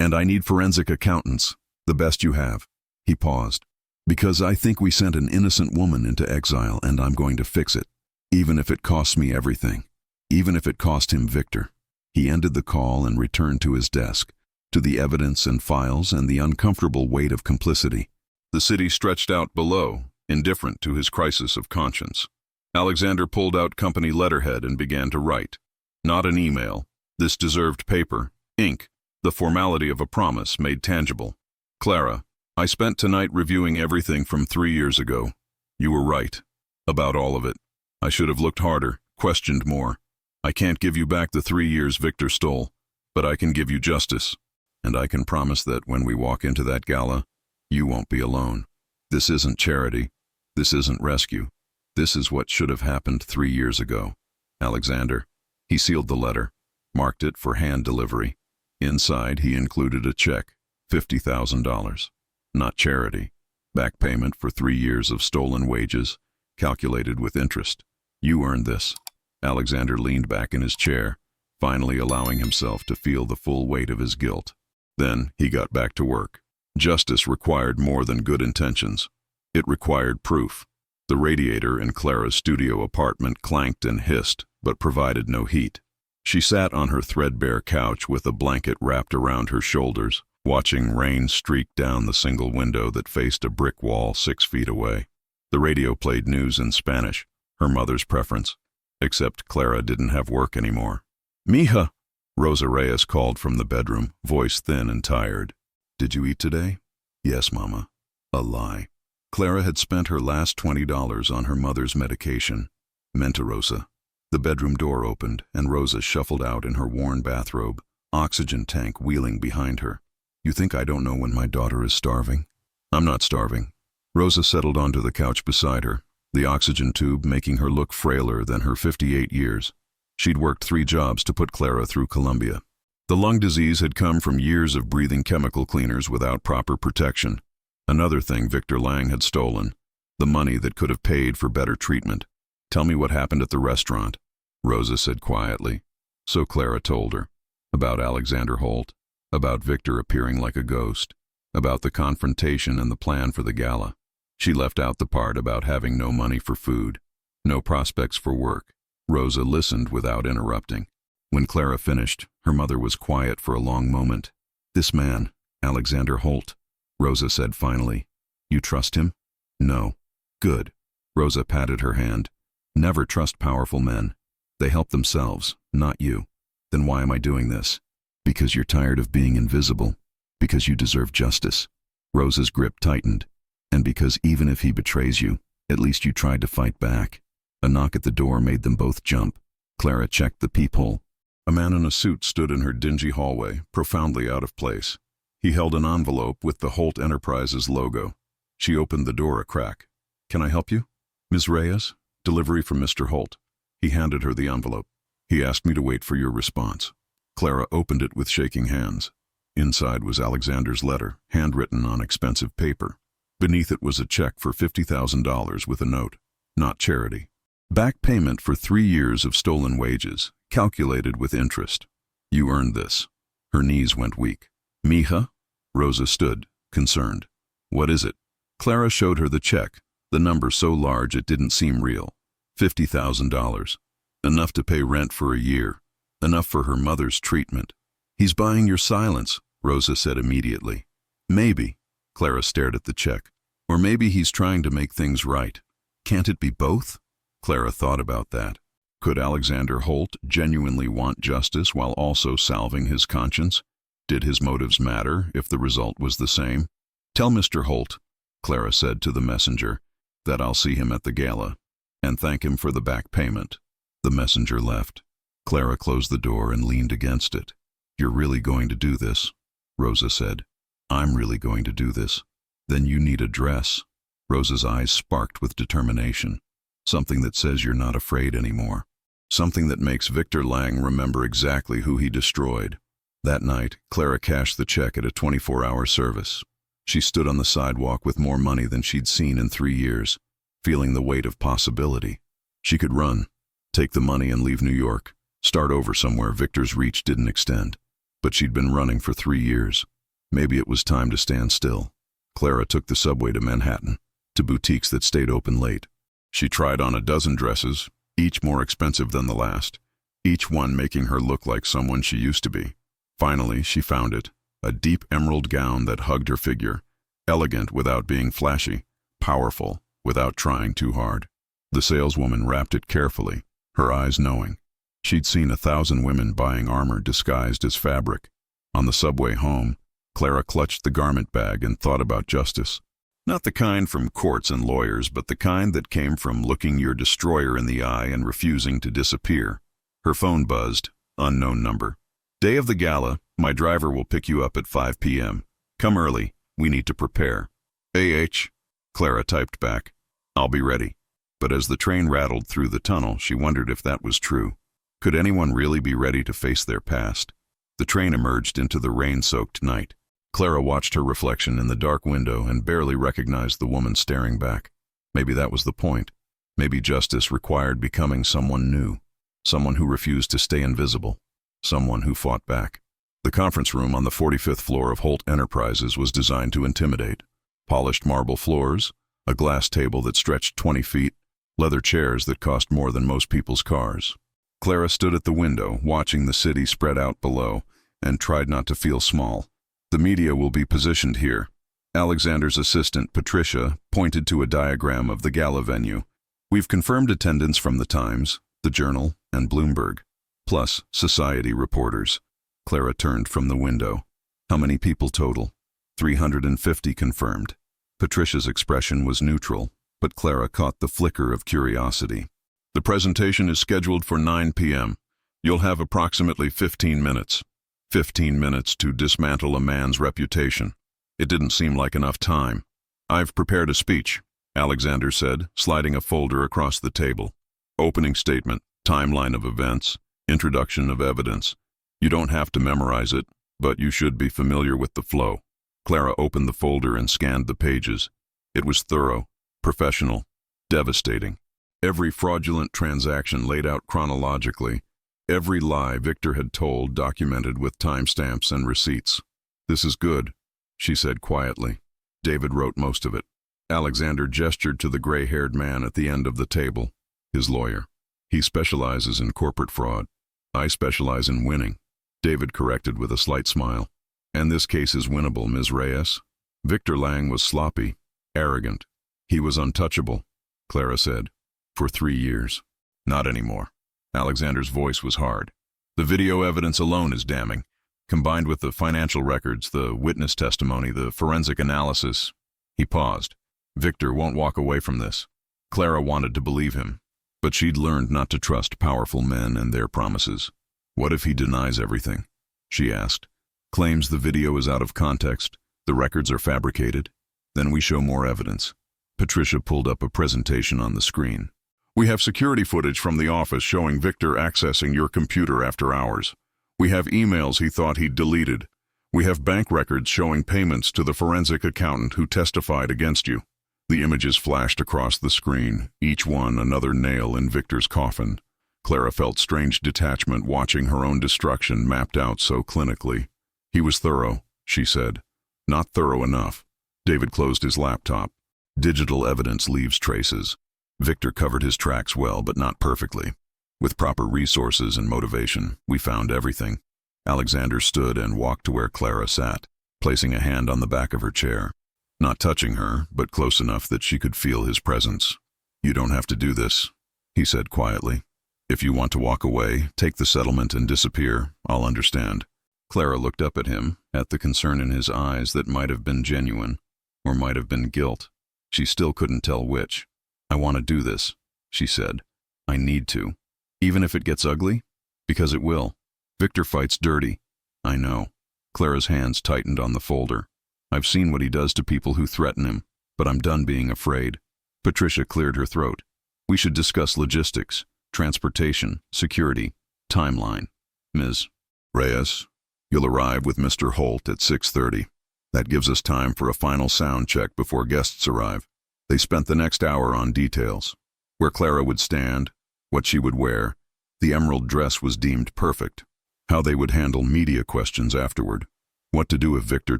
And I need forensic accountants, the best you have." He paused. "Because I think we sent an innocent woman into exile, and I'm going to fix it, even if it costs me everything, even if it cost him Victor." He ended the call and returned to his desk, to the evidence and files and the uncomfortable weight of complicity. The city stretched out below, indifferent to his crisis of conscience. Alexander pulled out company letterhead and began to write. Not an email. This deserved paper, ink, the formality of a promise made tangible. "Clara, I spent tonight reviewing everything from 3 years ago. You were right. About all of it. I should have looked harder, questioned more. I can't give you back the 3 years Victor stole, but I can give you justice. And I can promise that when we walk into that gala, you won't be alone. This isn't charity. This isn't rescue. This is what should have happened 3 years ago. Alexander." He sealed the letter, marked it for hand delivery. Inside, he included a check, $50,000. Not charity. Back payment for 3 years of stolen wages, calculated with interest. "You earned this." Alexander leaned back in his chair, finally allowing himself to feel the full weight of his guilt. Then he got back to work. Justice required more than good intentions. It required proof. The radiator in Clara's studio apartment clanked and hissed, but provided no heat. She sat on her threadbare couch with a blanket wrapped around her shoulders, watching rain streak down the single window that faced a brick wall 6 feet away. The radio played news in Spanish, her mother's preference. Except Clara didn't have work anymore. "Mija," Rosa Reyes called from the bedroom, voice thin and tired. "Did you eat today?" "Yes, Mama." A lie. Clara had spent her last $20 on her mother's medication. Mentirosa. The bedroom door opened, and Rosa shuffled out in her worn bathrobe, oxygen tank wheeling behind her. "You think I don't know when my daughter is starving?" "I'm not starving." Rosa settled onto the couch beside her, the oxygen tube making her look frailer than her 58 years. She'd worked 3 jobs to put Clara through Columbia. The lung disease had come from years of breathing chemical cleaners without proper protection. Another thing Victor Lang had stolen, the money that could have paid for better treatment. "Tell me what happened at the restaurant," Rosa said quietly. So Clara told her. About Alexander Holt, about Victor appearing like a ghost, about the confrontation and the plan for the gala. She left out the part about having no money for food, no prospects for work. Rosa listened without interrupting. When Clara finished, her mother was quiet for a long moment. "This man, Alexander Holt," Rosa said finally. "You trust him?" "No." "Good." Rosa patted her hand. "Never trust powerful men. They help themselves, not you." "Then why am I doing this?" "Because you're tired of being invisible. Because you deserve justice." Rosa's grip tightened. "And because even if he betrays you, at least you tried to fight back." A knock at the door made them both jump. Clara checked the peephole. A man in a suit stood in her dingy hallway, profoundly out of place. He held an envelope with the Holt Enterprises logo. She opened the door a crack. "Can I help you?" "Ms. Reyes, delivery from Mr. Holt." He handed her the envelope. "He asked me to wait for your response." Clara opened it with shaking hands. Inside was Alexander's letter, handwritten on expensive paper. Beneath it was a check for $50,000 with a note. Not charity. Back payment for 3 years of stolen wages, calculated with interest. "You earned this." Her knees went weak. "Mija?" Rosa stood, concerned. "What is it?" Clara showed her the check, the number so large it didn't seem real. $50,000. Enough to pay rent for a year. Enough for her mother's treatment. "He's buying your silence," Rosa said immediately. "Maybe." Clara stared at the check. "Or maybe he's trying to make things right. Can't it be both?" Clara thought about that. Could Alexander Holt genuinely want justice while also salving his conscience? Did his motives matter if the result was the same? "Tell Mr. Holt," Clara said to the messenger, "that I'll see him at the gala, and thank him for the back payment." The messenger left. Clara closed the door and leaned against it. "You're really going to do this?" Rosa said. "I'm really going to do this." "Then you need a dress." Rosa's eyes sparked with determination. "Something that says you're not afraid anymore. Something that makes Victor Lang remember exactly who he destroyed." That night, Clara cashed the check at a 24-hour service. She stood on the sidewalk with more money than she'd seen in 3 years, feeling the weight of possibility. She could run, take the money and leave New York, start over somewhere Victor's reach didn't extend. But she'd been running for 3 years. Maybe it was time to stand still. Clara took the subway to Manhattan, to boutiques that stayed open late. She tried on a dozen dresses, each more expensive than the last, each one making her look like someone she used to be. Finally, she found it, a deep emerald gown that hugged her figure, elegant without being flashy, powerful without trying too hard. The saleswoman wrapped it carefully, her eyes knowing. She'd seen 1,000 women buying armor disguised as fabric. On the subway home, Clara clutched the garment bag and thought about justice. Not the kind from courts and lawyers, but the kind that came from looking your destroyer in the eye and refusing to disappear. Her phone buzzed, unknown number. "Day of the gala, my driver will pick you up at 5 p.m. Come early, we need to prepare." "AH," Clara typed back. "I'll be ready." But as the train rattled through the tunnel, she wondered if that was true. Could anyone really be ready to face their past? The train emerged into the rain-soaked night. Clara watched her reflection in the dark window and barely recognized the woman staring back. Maybe that was the point. Maybe justice required becoming someone new, someone who refused to stay invisible, someone who fought back. The conference room on the 45th floor of Holt Enterprises was designed to intimidate. Polished marble floors, a glass table that stretched 20 feet, leather chairs that cost more than most people's cars. Clara stood at the window, watching the city spread out below, and tried not to feel small. "The media will be positioned here." Alexander's assistant, Patricia, pointed to a diagram of the gala venue. "We've confirmed attendance from the Times, the Journal, and Bloomberg, plus society reporters." Clara turned from the window. "How many people total?" 350 confirmed. Patricia's expression was neutral, but Clara caught the flicker of curiosity. "The presentation is scheduled for 9 p.m. You'll have approximately 15 minutes. 15 minutes to dismantle a man's reputation." It didn't seem like enough time. "I've prepared a speech," Alexander said, sliding a folder across the table. "Opening statement, timeline of events, introduction of evidence. You don't have to memorize it, but you should be familiar with the flow." Clara opened the folder and scanned the pages. It was thorough, professional, devastating. Every fraudulent transaction laid out chronologically. Every lie Victor had told documented with timestamps and receipts. "This is good," she said quietly. "David wrote most of it." Alexander gestured to the gray-haired man at the end of the table, his lawyer. "He specializes in corporate fraud. I specialize in winning," David corrected with a slight smile. "And this case is winnable, Ms. Reyes." Victor Lang was sloppy, arrogant. He was untouchable, Clara said. "For 3 years. Not anymore." Alexander's voice was hard. "The video evidence alone is damning. Combined with the financial records, the witness testimony, the forensic analysis." He paused. "Victor won't walk away from this." Clara wanted to believe him, but she'd learned not to trust powerful men and their promises. "What if he denies everything?" she asked. "Claims the video is out of context, the records are fabricated? Then we show more evidence." Patricia pulled up a presentation on the screen. "We have security footage from the office showing Victor accessing your computer after hours. We have emails he thought he'd deleted. We have bank records showing payments to the forensic accountant who testified against you." The images flashed across the screen, each one another nail in Victor's coffin. Clara felt strange detachment watching her own destruction mapped out so clinically. "He was thorough," she said. Not thorough enough. David closed his laptop. Digital evidence leaves traces. Victor covered his tracks well, but not perfectly. With proper resources and motivation, we found everything. Alexander stood and walked to where Clara sat, placing a hand on the back of her chair. Not touching her, but close enough that she could feel his presence. "You don't have to do this," he said quietly. "If you want to walk away, take the settlement and disappear, I'll understand." Clara looked up at him, at the concern in his eyes that might have been genuine, or might have been guilt. She still couldn't tell which. "I want to do this," she said. "I need to. Even if it gets ugly? Because it will. Victor fights dirty." "I know." Clara's hands tightened on the folder. "I've seen what he does to people who threaten him, but I'm done being afraid." Patricia cleared her throat. "We should discuss logistics, transportation, security, timeline. Ms. Reyes, you'll arrive with Mr. Holt at 6:30. That gives us time for a final sound check before guests arrive." They spent the next hour on details. Where Clara would stand, what she would wear. The emerald dress was deemed perfect. How they would handle media questions afterward. What to do if Victor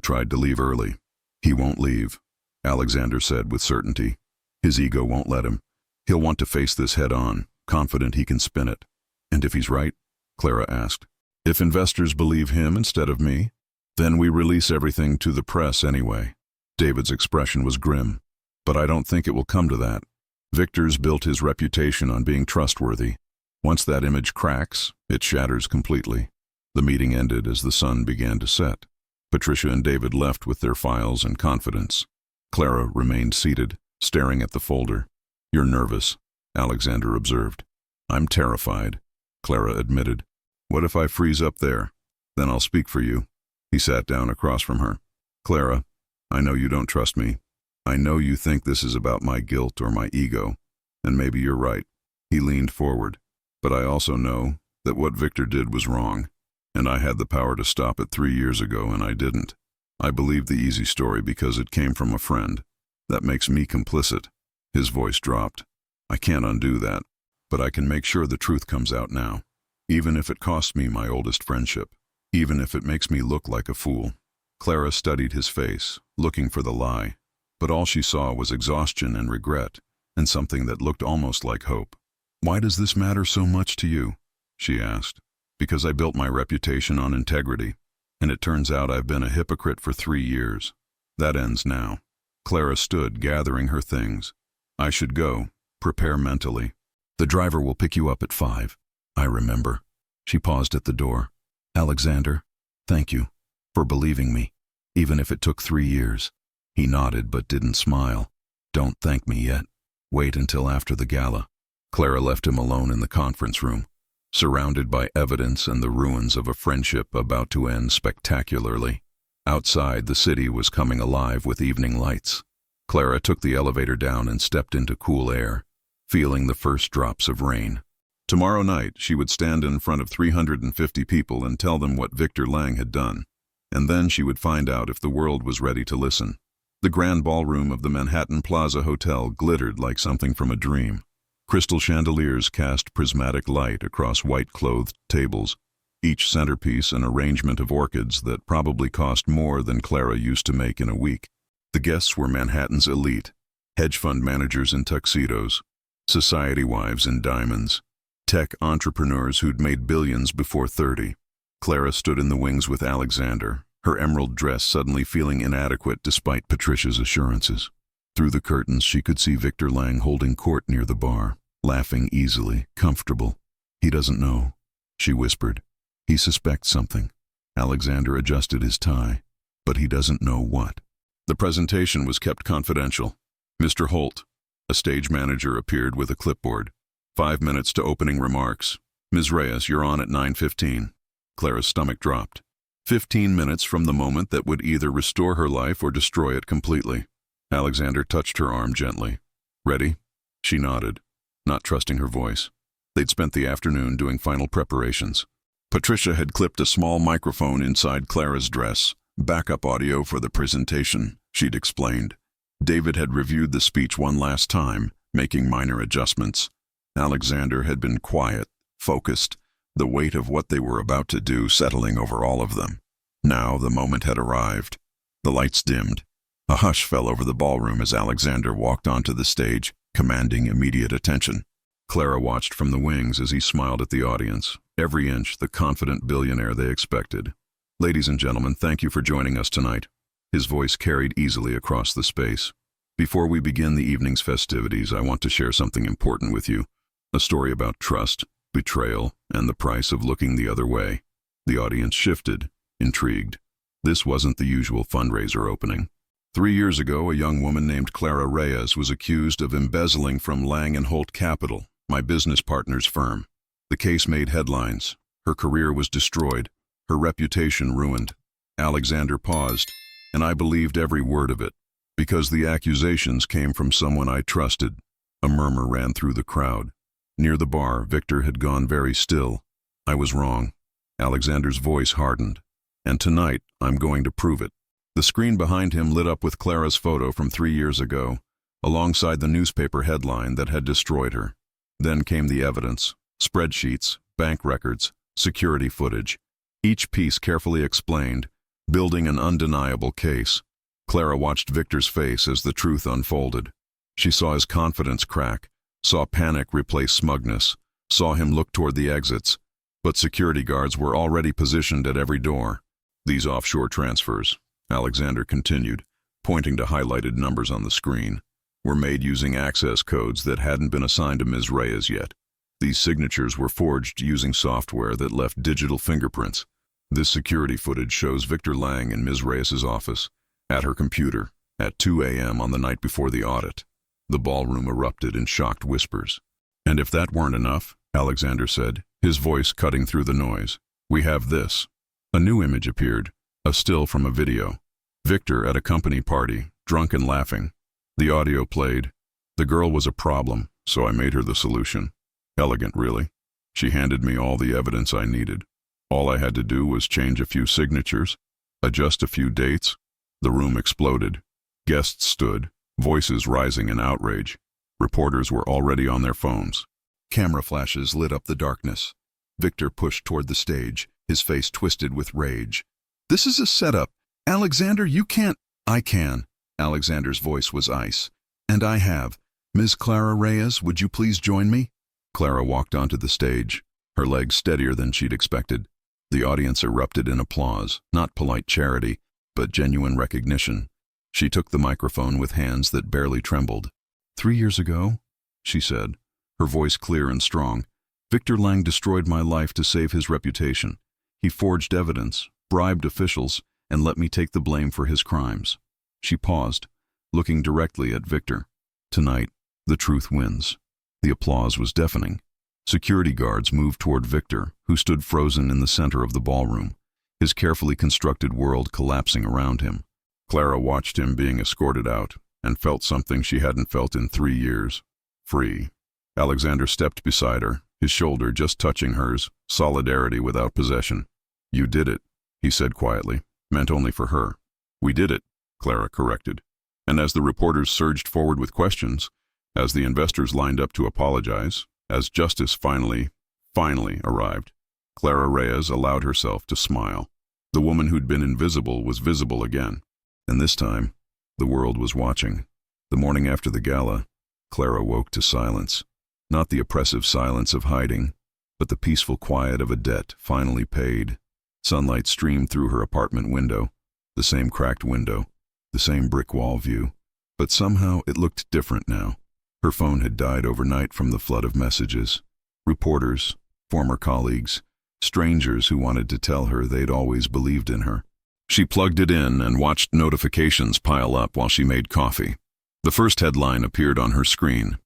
tried to leave early. "He won't leave," Alexander said with certainty. "His ego won't let him. He'll want to face this head on, confident he can spin it." "And if he's right?" Clara asked. "If investors believe him instead of me, then we release everything to the press anyway." David's expression was grim. "But I don't think it will come to that. Victor's built his reputation on being trustworthy. Once that image cracks, it shatters completely." The meeting ended as the sun began to set. Patricia and David left with their files and confidence. Clara remained seated, staring at the folder. "You're nervous," Alexander observed. "I'm terrified," Clara admitted. "What if I freeze up there? Then I'll speak for you." He sat down across from her. "Clara, I know you don't trust me. I know you think this is about my guilt or my ego, and maybe you're right." He leaned forward. "But I also know that what Victor did was wrong, and I had the power to stop it 3 years ago, and I didn't. I believed the easy story because it came from a friend. That makes me complicit." His voice dropped. "I can't undo that, but I can make sure the truth comes out now, even if it costs me my oldest friendship, even if it makes me look like a fool." Clara studied his face, looking for the lie, but all she saw was exhaustion and regret, and something that looked almost like hope. "Why does this matter so much to you?" she asked. "Because I built my reputation on integrity, and it turns out I've been a hypocrite for 3 years. That ends now." Clara stood, gathering her things. "I should go. Prepare mentally. The driver will pick you up at 5. I remember." She paused at the door. "Alexander, thank you for believing me, even if it took 3 years." He nodded but didn't smile. "Don't thank me yet. Wait until after the gala." Clara left him alone in the conference room, surrounded by evidence and the ruins of a friendship about to end spectacularly. Outside, the city was coming alive with evening lights. Clara took the elevator down and stepped into cool air, feeling the first drops of rain. Tomorrow night, she would stand in front of 350 people and tell them what Victor Lang had done. And then she would find out if the world was ready to listen. The grand ballroom of the Manhattan Plaza Hotel glittered like something from a dream. Crystal chandeliers cast prismatic light across white-clothed tables, each centerpiece an arrangement of orchids that probably cost more than Clara used to make in a week. The guests were Manhattan's elite, hedge fund managers in tuxedos, society wives in diamonds, tech entrepreneurs who'd made billions before 30. Clara stood in the wings with Alexander, her emerald dress suddenly feeling inadequate despite Patricia's assurances. Through the curtains, she could see Victor Lang holding court near the bar, laughing easily, comfortable. "He doesn't know," she whispered. "He suspects something." Alexander adjusted his tie. "But he doesn't know what." The presentation was kept confidential. Mr. Holt, a stage manager, appeared with a clipboard. 5 minutes to opening remarks. "Ms. Reyes, you're on at 9:15. Clara's stomach dropped. 15 minutes from the moment that would either restore her life or destroy it completely. Alexander touched her arm gently. "Ready?" She nodded, not trusting her voice. They'd spent the afternoon doing final preparations. Patricia had clipped a small microphone inside Clara's dress, backup audio for the presentation, she'd explained. David had reviewed the speech one last time, making minor adjustments. Alexander had been quiet, focused, the weight of what they were about to do settling over all of them. Now the moment had arrived. The lights dimmed. A hush fell over the ballroom as Alexander walked onto the stage, commanding immediate attention. Clara watched from the wings as he smiled at the audience, every inch the confident billionaire they expected. "Ladies and gentlemen, thank you for joining us tonight." His voice carried easily across the space. "Before we begin the evening's festivities, I want to share something important with you. A story about trust, betrayal, and the price of looking the other way." The audience shifted, intrigued. This wasn't the usual fundraiser opening. 3 years ago, a young woman named Clara Reyes was accused of embezzling from Lang & Holt Capital, my business partner's firm. The case made headlines. Her career was destroyed, her reputation ruined. Alexander paused, and I believed every word of it, because the accusations came from someone I trusted. A murmur ran through the crowd. Near the bar, Victor had gone very still. "I was wrong." Alexander's voice hardened. "And tonight, I'm going to prove it." The screen behind him lit up with Clara's photo from 3 years ago, alongside the newspaper headline that had destroyed her. Then came the evidence: spreadsheets, bank records, security footage. Each piece carefully explained, building an undeniable case. Clara watched Victor's face as the truth unfolded. She saw his confidence crack, saw panic replace smugness, saw him look toward the exits. But security guards were already positioned at every door. "These offshore transfers," Alexander continued, pointing to highlighted numbers on the screen, "were made using access codes that hadn't been assigned to Ms. Reyes yet. These signatures were forged using software that left digital fingerprints. This security footage shows Victor Lang in Ms. Reyes's office, at her computer, at 2 a.m. on the night before the audit." The ballroom erupted in shocked whispers. "And if that weren't enough," Alexander said, his voice cutting through the noise, "we have this." A new image appeared, a still from a video. Victor at a company party, drunk and laughing. The audio played. "The girl was a problem, so I made her the solution. Elegant, really. She handed me all the evidence I needed. All I had to do was change a few signatures, adjust a few dates." The room exploded. Guests stood, voices rising in outrage. Reporters were already on their phones. Camera flashes lit up the darkness. Victor pushed toward the stage, his face twisted with rage. "This is a setup. Alexander, you can't—" "I can." Alexander's voice was ice. "And I have. Ms. Clara Reyes, would you please join me?" Clara walked onto the stage, her legs steadier than she'd expected. The audience erupted in applause, not polite charity, but genuine recognition. She took the microphone with hands that barely trembled. "3 years ago," she said, her voice clear and strong, "Victor Lang destroyed my life to save his reputation. He forged evidence, bribed officials, and let me take the blame for his crimes." She paused, looking directly at Victor. "Tonight, the truth wins." The applause was deafening. Security guards moved toward Victor, who stood frozen in the center of the ballroom, his carefully constructed world collapsing around him. Clara watched him being escorted out, and felt something she hadn't felt in 3 years. Free. Alexander stepped beside her, his shoulder just touching hers, solidarity without possession. "You did it," he said quietly, meant only for her. "We did it," Clara corrected. And as the reporters surged forward with questions, as the investors lined up to apologize, as justice finally arrived, Clara Reyes allowed herself to smile. The woman who'd been invisible was visible again. And this time, the world was watching. The morning after the gala, Clara woke to silence. Not the oppressive silence of hiding, but the peaceful quiet of a debt finally paid. Sunlight streamed through her apartment window, the same cracked window, the same brick wall view. But somehow it looked different now. Her phone had died overnight from the flood of messages. Reporters, former colleagues, strangers who wanted to tell her they'd always believed in her. She plugged it in and watched notifications pile up while she made coffee. The first headline appeared on her screen.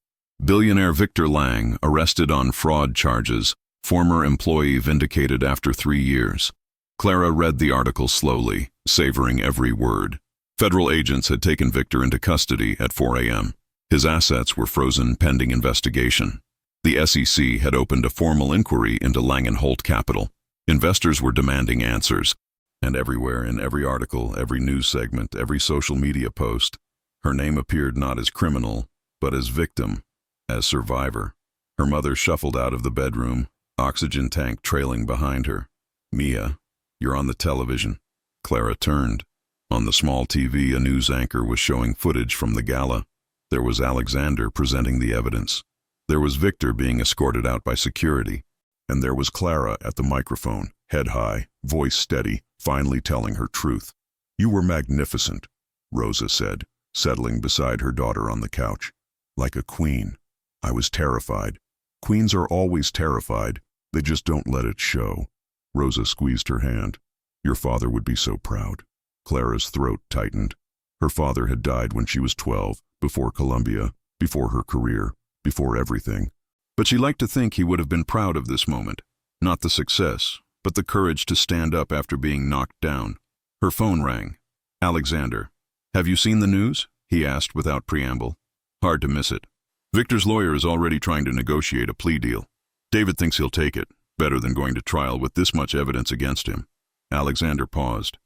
"Billionaire Victor Lang arrested on fraud charges. Former employee vindicated after 3 years." Clara read the article slowly, savoring every word. Federal agents had taken Victor into custody at 4 a.m. His assets were frozen pending investigation. The SEC had opened a formal inquiry into Lang & Holt Capital. Investors were demanding answers. And everywhere, in every article, every news segment, every social media post, her name appeared not as criminal, but as victim, as survivor. Her mother shuffled out of the bedroom, oxygen tank trailing behind her. "Mia, you're on the television." Clara turned. On the small TV, a news anchor was showing footage from the gala. There was Alexander presenting the evidence. There was Victor being escorted out by security. And there was Clara at the microphone, head high, voice steady, finally telling her truth. "You were magnificent," Rosa said, settling beside her daughter on the couch. "Like a queen." I was terrified. Queens are always terrified. They just don't let it show. Rosa squeezed her hand. "Your father would be so proud." Clara's throat tightened. Her father had died when she was 12, before Columbia, before her career, before everything. But she liked to think he would have been proud of this moment. Not the success, but the courage to stand up after being knocked down. Her phone rang. "Alexander, have you seen the news?" he asked without preamble. "Hard to miss it. Victor's lawyer is already trying to negotiate a plea deal. David thinks he'll take it, better than going to trial with this much evidence against him." Alexander paused.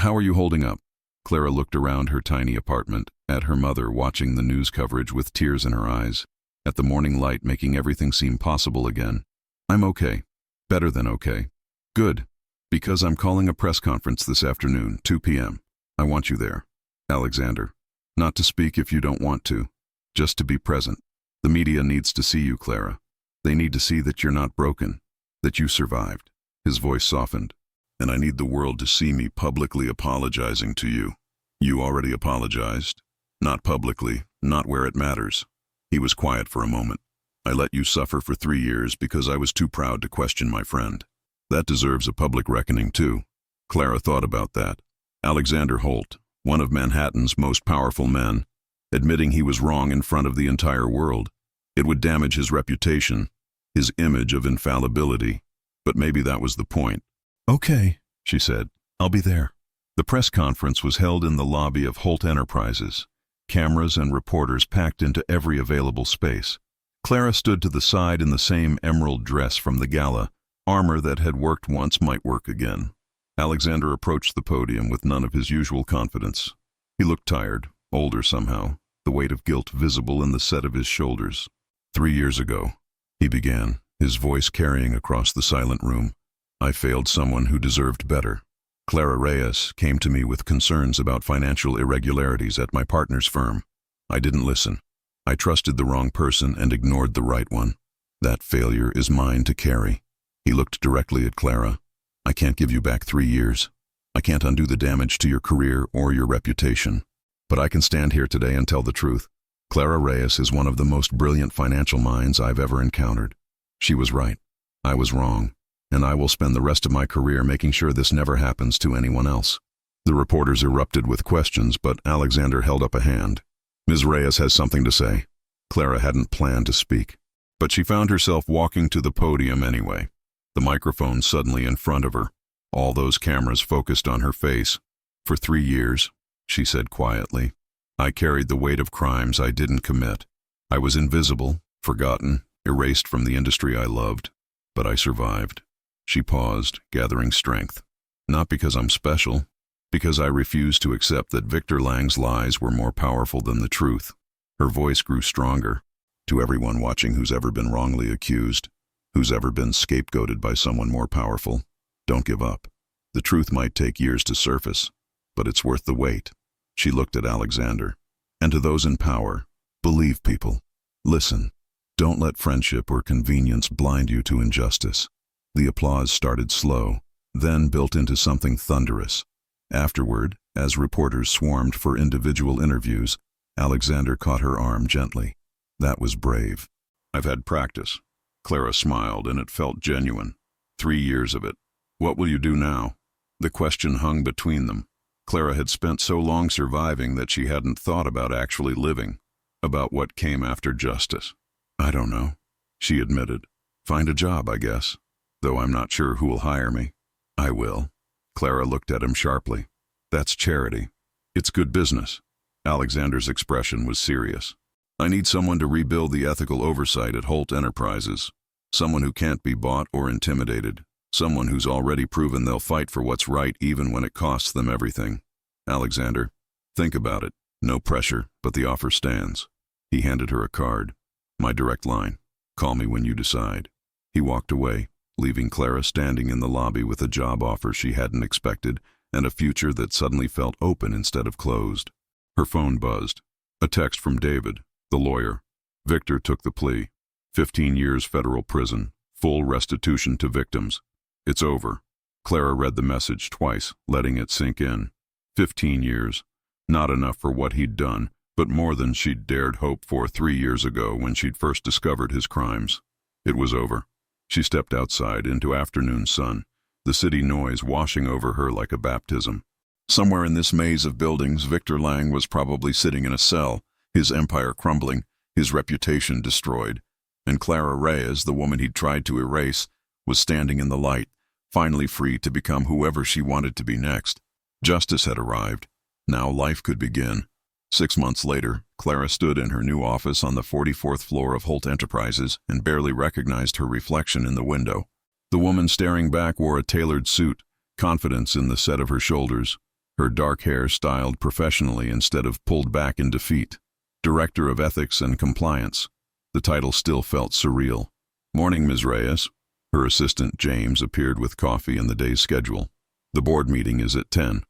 "How are you holding up?" Clara looked around her tiny apartment, at her mother watching the news coverage with tears in her eyes, at the morning light making everything seem possible again. "I'm okay. Better than okay." "Good. Because I'm calling a press conference this afternoon, 2 p.m. I want you there." "Alexander, not to speak if you don't want to. Just to be present. The media needs to see you, Clara. They need to see that you're not broken, that you survived." His voice softened. "And I need the world to see me publicly apologizing to you." "You already apologized." "Not publicly, not where it matters." He was quiet for a moment. "I let you suffer for 3 years because I was too proud to question my friend. That deserves a public reckoning too." Clara thought about that. Alexander Holt, one of Manhattan's most powerful men, admitting he was wrong in front of the entire world. It would damage his reputation, his image of infallibility. But maybe that was the point. "Okay," she said. "I'll be there." The press conference was held in the lobby of Holt Enterprises. Cameras and reporters packed into every available space. Clara stood to the side in the same emerald dress from the gala. Armor that had worked once might work again. Alexander approached the podium with none of his usual confidence. He looked tired, older somehow, the weight of guilt visible in the set of his shoulders. 3 years ago, he began, his voice carrying across the silent room, "I failed someone who deserved better. Clara Reyes came to me with concerns about financial irregularities at my partner's firm. I didn't listen. I trusted the wrong person and ignored the right one. That failure is mine to carry." He looked directly at Clara. "I can't give you back 3 years. I can't undo the damage to your career or your reputation. But I can stand here today and tell the truth. Clara Reyes is one of the most brilliant financial minds I've ever encountered. She was right. I was wrong. And I will spend the rest of my career making sure this never happens to anyone else." The reporters erupted with questions, but Alexander held up a hand. "Ms. Reyes has something to say." Clara hadn't planned to speak, but she found herself walking to the podium anyway. The microphone suddenly in front of her, all those cameras focused on her face. "For 3 years," she said quietly, "I carried the weight of crimes I didn't commit. I was invisible, forgotten, erased from the industry I loved. But I survived." She paused, gathering strength. "Not because I'm special, because I refused to accept that Victor Lang's lies were more powerful than the truth." Her voice grew stronger. "To everyone watching who's ever been wrongly accused, who's ever been scapegoated by someone more powerful, don't give up. The truth might take years to surface, but it's worth the wait." She looked at Alexander. "And to those in power, believe people. Listen. Don't let friendship or convenience blind you to injustice." The applause started slow, then built into something thunderous. Afterward, as reporters swarmed for individual interviews, Alexander caught her arm gently. "That was brave." "I've had practice." Clara smiled, and it felt genuine. 3 years of it. "What will you do now?" The question hung between them. Clara had spent so long surviving that she hadn't thought about actually living, about what came after justice. "I don't know," she admitted. "Find a job, I guess. Though I'm not sure who will hire me." "I will." Clara looked at him sharply. "That's charity. It's good business." Alexander's expression was serious. "I need someone to rebuild the ethical oversight at Holt Enterprises. Someone who can't be bought or intimidated. Someone who's already proven they'll fight for what's right even when it costs them everything. Alexander, think about it. No pressure, but the offer stands." He handed her a card. "My direct line. Call me when you decide." He walked away, leaving Clara standing in the lobby with a job offer she hadn't expected, and a future that suddenly felt open instead of closed. Her phone buzzed. A text from David, the lawyer. Victor took the plea. 15 years federal prison, full restitution to victims. It's over. Clara read the message twice, letting it sink in. 15 years. Not enough for what he'd done, but more than she'd dared hope for 3 years ago when she'd first discovered his crimes. It was over. She stepped outside into afternoon sun, the city noise washing over her like a baptism. Somewhere in this maze of buildings, Victor Lang was probably sitting in a cell, his empire crumbling, his reputation destroyed. And Clara Reyes, the woman he'd tried to erase, was standing in the light, finally free to become whoever she wanted to be next. Justice had arrived. Now life could begin. 6 months later, Clara stood in her new office on the 44th floor of Holt Enterprises and barely recognized her reflection in the window. The woman staring back wore a tailored suit, confidence in the set of her shoulders, her dark hair styled professionally instead of pulled back in defeat. Director of Ethics and Compliance. The title still felt surreal. "Morning, Ms. Reyes." Her assistant, James, appeared with coffee and the day's schedule. "The board meeting is at 10.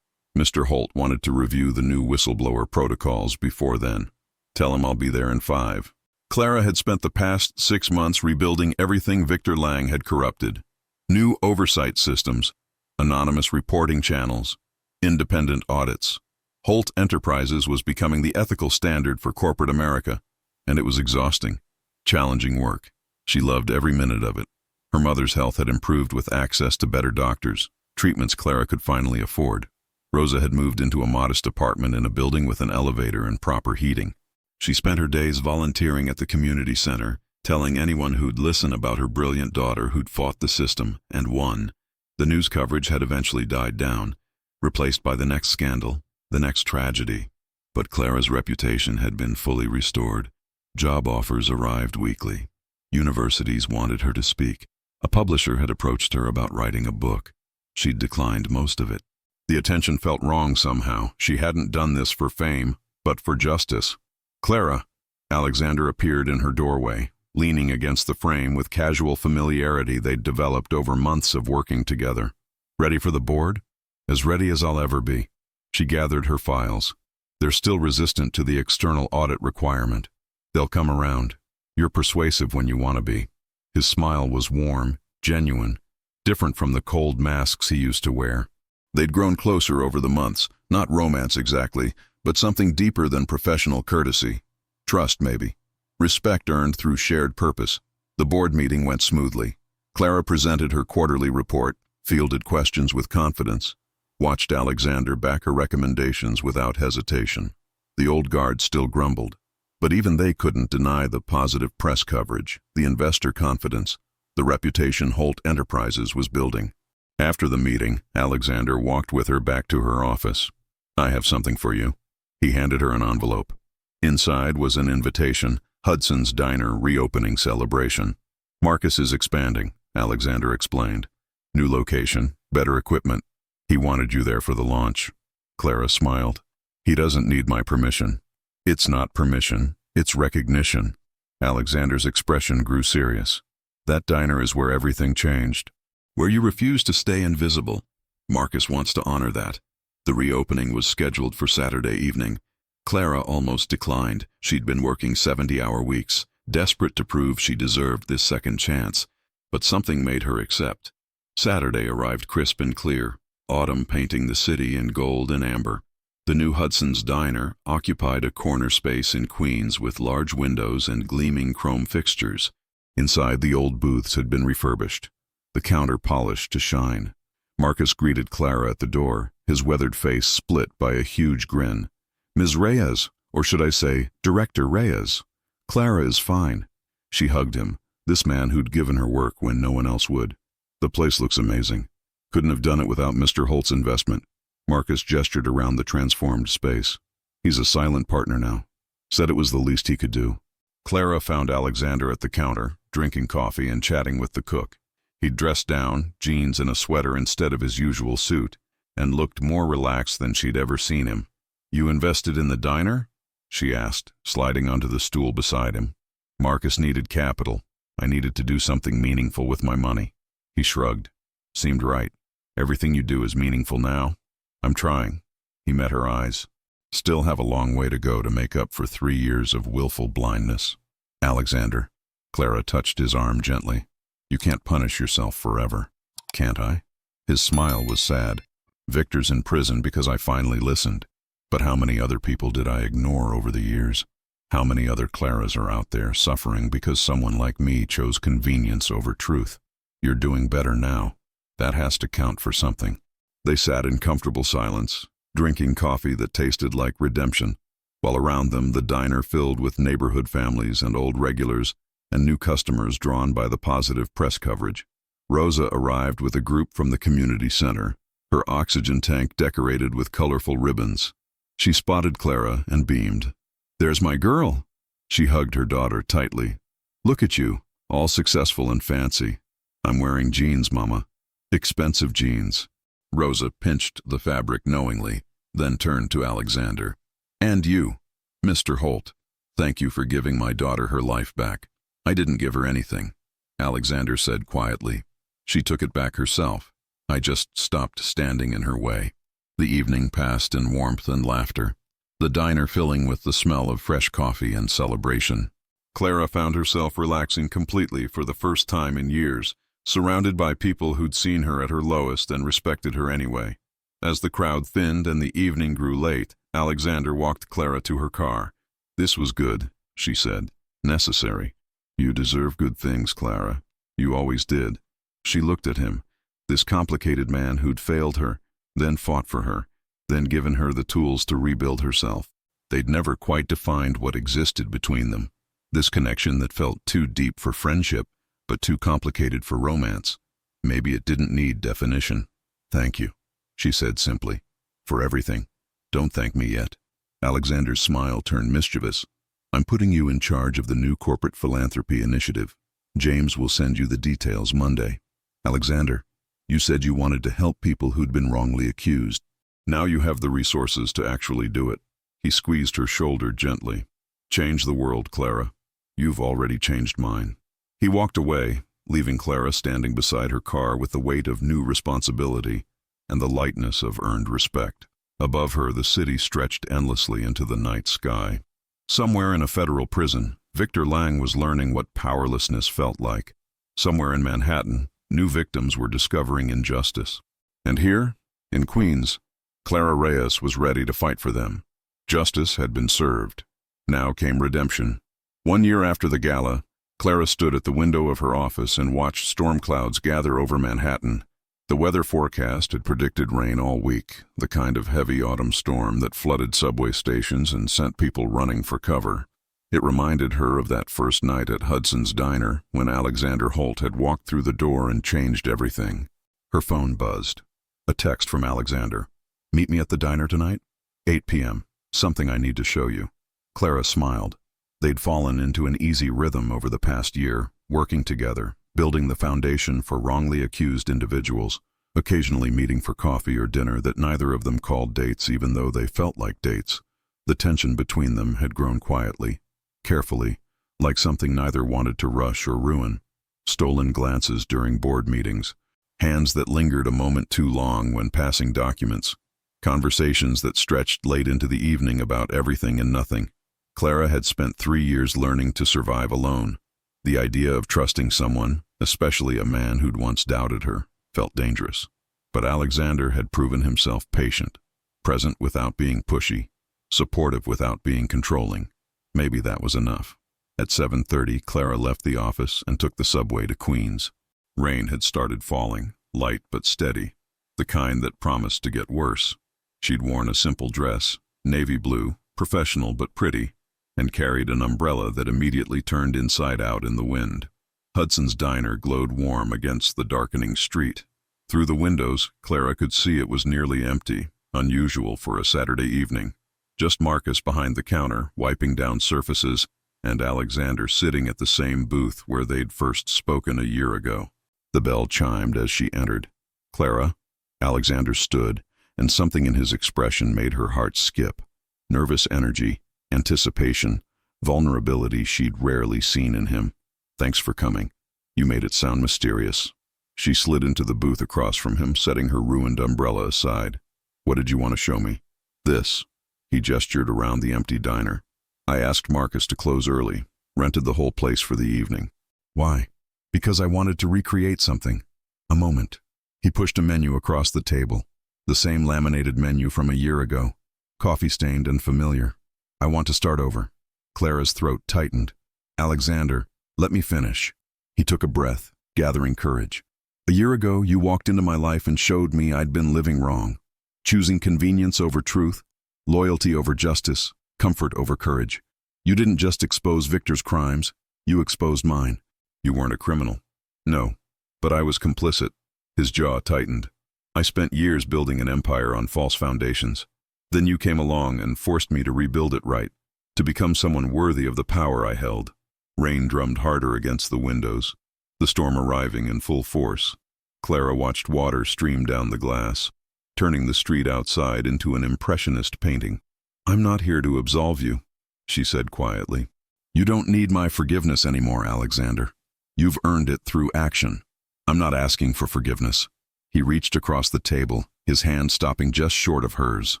Mr. Holt wanted to review the new whistleblower protocols before then. Tell him I'll be there in 5. Clara had spent the past 6 months rebuilding everything Victor Lang had corrupted. New oversight systems, anonymous reporting channels, independent audits. Holt Enterprises was becoming the ethical standard for corporate America, and it was exhausting, challenging work. She loved every minute of it. Her mother's health had improved with access to better doctors, treatments Clara could finally afford. Rosa had moved into a modest apartment in a building with an elevator and proper heating. She spent her days volunteering at the community center, telling anyone who'd listen about her brilliant daughter who'd fought the system and won. The news coverage had eventually died down, replaced by the next scandal, the next tragedy. But Clara's reputation had been fully restored. Job offers arrived weekly. Universities wanted her to speak. A publisher had approached her about writing a book. She'd declined most of it. The attention felt wrong somehow. She hadn't done this for fame, but for justice. "Clara." Alexander appeared in her doorway, leaning against the frame with casual familiarity they'd developed over months of working together. "Ready for the board?" "As ready as I'll ever be." She gathered her files. "They're still resistant to the external audit requirement. They'll come around. You're persuasive when you want to be." His smile was warm, genuine, different from the cold masks he used to wear. They'd grown closer over the months, not romance exactly, but something deeper than professional courtesy. Trust, maybe. Respect earned through shared purpose. The board meeting went smoothly. Clara presented her quarterly report, fielded questions with confidence, watched Alexander back her recommendations without hesitation. The old guard still grumbled, but even they couldn't deny the positive press coverage, the investor confidence, the reputation Holt Enterprises was building. After the meeting, Alexander walked with her back to her office. "I have something for you." He handed her an envelope. Inside was an invitation, Hudson's Diner reopening celebration. "Marcus is expanding," Alexander explained. "New location, better equipment. He wanted you there for the launch." Clara smiled. "He doesn't need my permission." "It's not permission, it's recognition." Alexander's expression grew serious. "That diner is where everything changed. Where you refuse to stay invisible. Marcus wants to honor that." The reopening was scheduled for Saturday evening. Clara almost declined. She'd been working 70-hour weeks, desperate to prove she deserved this second chance. But something made her accept. Saturday arrived crisp and clear, autumn painting the city in gold and amber. The new Hudson's Diner occupied a corner space in Queens with large windows and gleaming chrome fixtures. Inside, the old booths had been refurbished, the counter polished to shine. Marcus greeted Clara at the door, his weathered face split by a huge grin. "Ms. Reyes, or should I say, Director Reyes. Clara is fine." She hugged him, this man who'd given her work when no one else would. "The place looks amazing. Couldn't have done it without Mr. Holt's investment." Marcus gestured around the transformed space. "He's a silent partner now. Said it was the least he could do." Clara found Alexander at the counter, drinking coffee and chatting with the cook. He'd dressed down, jeans and a sweater instead of his usual suit, and looked more relaxed than she'd ever seen him. "You invested in the diner?" she asked, sliding onto the stool beside him. "Marcus needed capital. I needed to do something meaningful with my money." He shrugged. "Seemed right. Everything you do is meaningful now." I'm trying. He met her eyes. Still have a long way to go to make up for 3 years of willful blindness. Alexander. Clara touched his arm gently. You can't punish yourself forever. Can't I? His smile was sad. Victor's in prison because I finally listened. But how many other people did I ignore over the years? How many other Claras are out there suffering because someone like me chose convenience over truth? You're doing better now. That has to count for something. They sat in comfortable silence, drinking coffee that tasted like redemption, while around them the diner filled with neighborhood families and old regulars and new customers drawn by the positive press coverage. Rosa arrived with a group from the community center, her oxygen tank decorated with colorful ribbons. She spotted Clara and beamed. There's my girl. She hugged her daughter tightly. Look at you, all successful and fancy. I'm wearing jeans, Mama. Expensive jeans. Rosa pinched the fabric knowingly, then turned to Alexander. And you, Mr. Holt. Thank you for giving my daughter her life back. I didn't give her anything, Alexander said quietly. She took it back herself. I just stopped standing in her way. The evening passed in warmth and laughter, the diner filling with the smell of fresh coffee and celebration. Clara found herself relaxing completely for the first time in years, surrounded by people who'd seen her at her lowest and respected her anyway. As the crowd thinned and the evening grew late, Alexander walked Clara to her car. This was good, she said. Necessary. You deserve good things, Clara. You always did. She looked at him, this complicated man who'd failed her, then fought for her, then given her the tools to rebuild herself. They'd never quite defined what existed between them, this connection that felt too deep for friendship, but too complicated for romance. Maybe it didn't need definition. Thank you, she said simply. For everything. Don't thank me yet. Alexander's smile turned mischievous. I'm putting you in charge of the new corporate philanthropy initiative. James will send you the details Monday. Alexander, you said you wanted to help people who'd been wrongly accused. Now you have the resources to actually do it. He squeezed her shoulder gently. Change the world, Clara. You've already changed mine. He walked away, leaving Clara standing beside her car with the weight of new responsibility and the lightness of earned respect. Above her, the city stretched endlessly into the night sky. Somewhere in a federal prison, Victor Lang was learning what powerlessness felt like. Somewhere in Manhattan, new victims were discovering injustice. And here, in Queens, Clara Reyes was ready to fight for them. Justice had been served. Now came redemption. 1 year after the gala, Clara stood at the window of her office and watched storm clouds gather over Manhattan. The weather forecast had predicted rain all week, the kind of heavy autumn storm that flooded subway stations and sent people running for cover. It reminded her of that first night at Hudson's Diner when Alexander Holt had walked through the door and changed everything. Her phone buzzed. A text from Alexander. Meet me at the diner tonight? 8 p.m. Something I need to show you. Clara smiled. They'd fallen into an easy rhythm over the past year, working together, building the foundation for wrongly accused individuals, occasionally meeting for coffee or dinner that neither of them called dates even though they felt like dates. The tension between them had grown quietly, carefully, like something neither wanted to rush or ruin. Stolen glances during board meetings, hands that lingered a moment too long when passing documents, conversations that stretched late into the evening about everything and nothing. Clara had spent 3 years learning to survive alone. The idea of trusting someone, especially a man who'd once doubted her, felt dangerous. But Alexander had proven himself patient, present without being pushy, supportive without being controlling. Maybe that was enough. At 7:30, Clara left the office and took the subway to Queens. Rain had started falling, light but steady, the kind that promised to get worse. She'd worn a simple dress, navy blue, professional but pretty, and carried an umbrella that immediately turned inside out in the wind. Hudson's Diner glowed warm against the darkening street. Through the windows, Clara could see it was nearly empty, unusual for a Saturday evening. Just Marcus behind the counter, wiping down surfaces, and Alexander sitting at the same booth where they'd first spoken a year ago. The bell chimed as she entered. Clara? Alexander stood, and something in his expression made her heart skip. Nervous energy, anticipation, vulnerability she'd rarely seen in him. Thanks for coming. You made it sound mysterious. She slid into the booth across from him, setting her ruined umbrella aside. What did you want to show me? This. He gestured around the empty diner. I asked Marcus to close early, rented the whole place for the evening. Why? Because I wanted to recreate something. A moment. He pushed a menu across the table. The same laminated menu from a year ago. Coffee-stained and familiar. I want to start over. Clara's throat tightened. Alexander, let me finish. He took a breath, gathering courage. A year ago, you walked into my life and showed me I'd been living wrong. Choosing convenience over truth, loyalty over justice, comfort over courage. You didn't just expose Victor's crimes, you exposed mine. You weren't a criminal. No, but I was complicit. His jaw tightened. I spent years building an empire on false foundations. Then you came along and forced me to rebuild it right, to become someone worthy of the power I held. Rain drummed harder against the windows, the storm arriving in full force. Clara watched water stream down the glass, turning the street outside into an impressionist painting. I'm not here to absolve you, she said quietly. You don't need my forgiveness anymore, Alexander. You've earned it through action. I'm not asking for forgiveness. He reached across the table, his hand stopping just short of hers,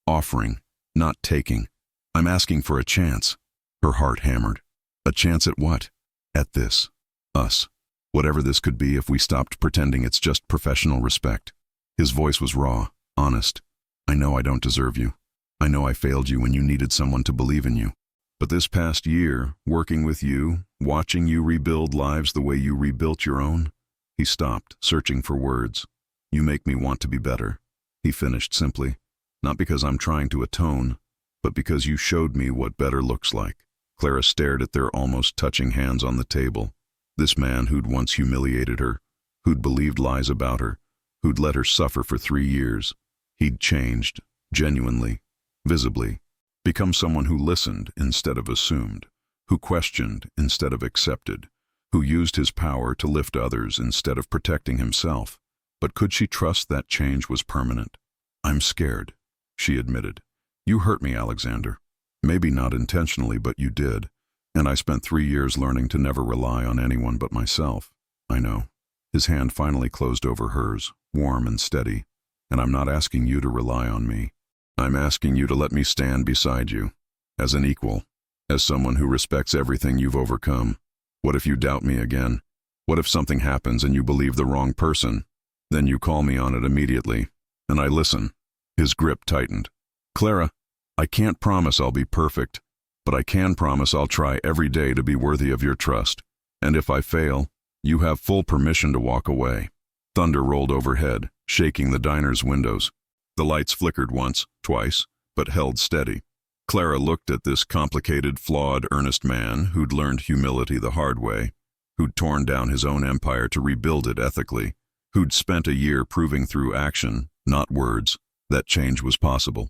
offering, not taking. I'm asking for a chance. Her heart hammered. A chance at what? At this. Us. Whatever this could be if we stopped pretending it's just professional respect. His voice was raw, honest. I know I don't deserve you. I know I failed you when you needed someone to believe in you. But this past year, working with you, watching you rebuild lives the way you rebuilt your own, he stopped, searching for words. You make me want to be better. He finished simply, not because I'm trying to atone, but because you showed me what better looks like. Clara stared at their almost touching hands on the table. This man who'd once humiliated her, who'd believed lies about her, who'd let her suffer for 3 years. He'd changed, genuinely, visibly, become someone who listened instead of assumed, who questioned instead of accepted, who used his power to lift others instead of protecting himself. But could she trust that change was permanent? I'm scared, she admitted. You hurt me, Alexander. Maybe not intentionally, but you did. And I spent 3 years learning to never rely on anyone but myself. I know. His hand finally closed over hers, warm and steady. And I'm not asking you to rely on me. I'm asking you to let me stand beside you, as an equal, as someone who respects everything you've overcome. What if you doubt me again? What if something happens and you believe the wrong person? Then you call me on it immediately, and I listen. His grip tightened. Clara, I can't promise I'll be perfect, but I can promise I'll try every day to be worthy of your trust. And if I fail, you have full permission to walk away. Thunder rolled overhead, shaking the diner's windows. The lights flickered once, twice, but held steady. Clara looked at this complicated, flawed, earnest man who'd learned humility the hard way, who'd torn down his own empire to rebuild it ethically, who'd spent a year proving through action, not words, that change was possible.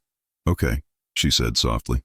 Okay, she said softly.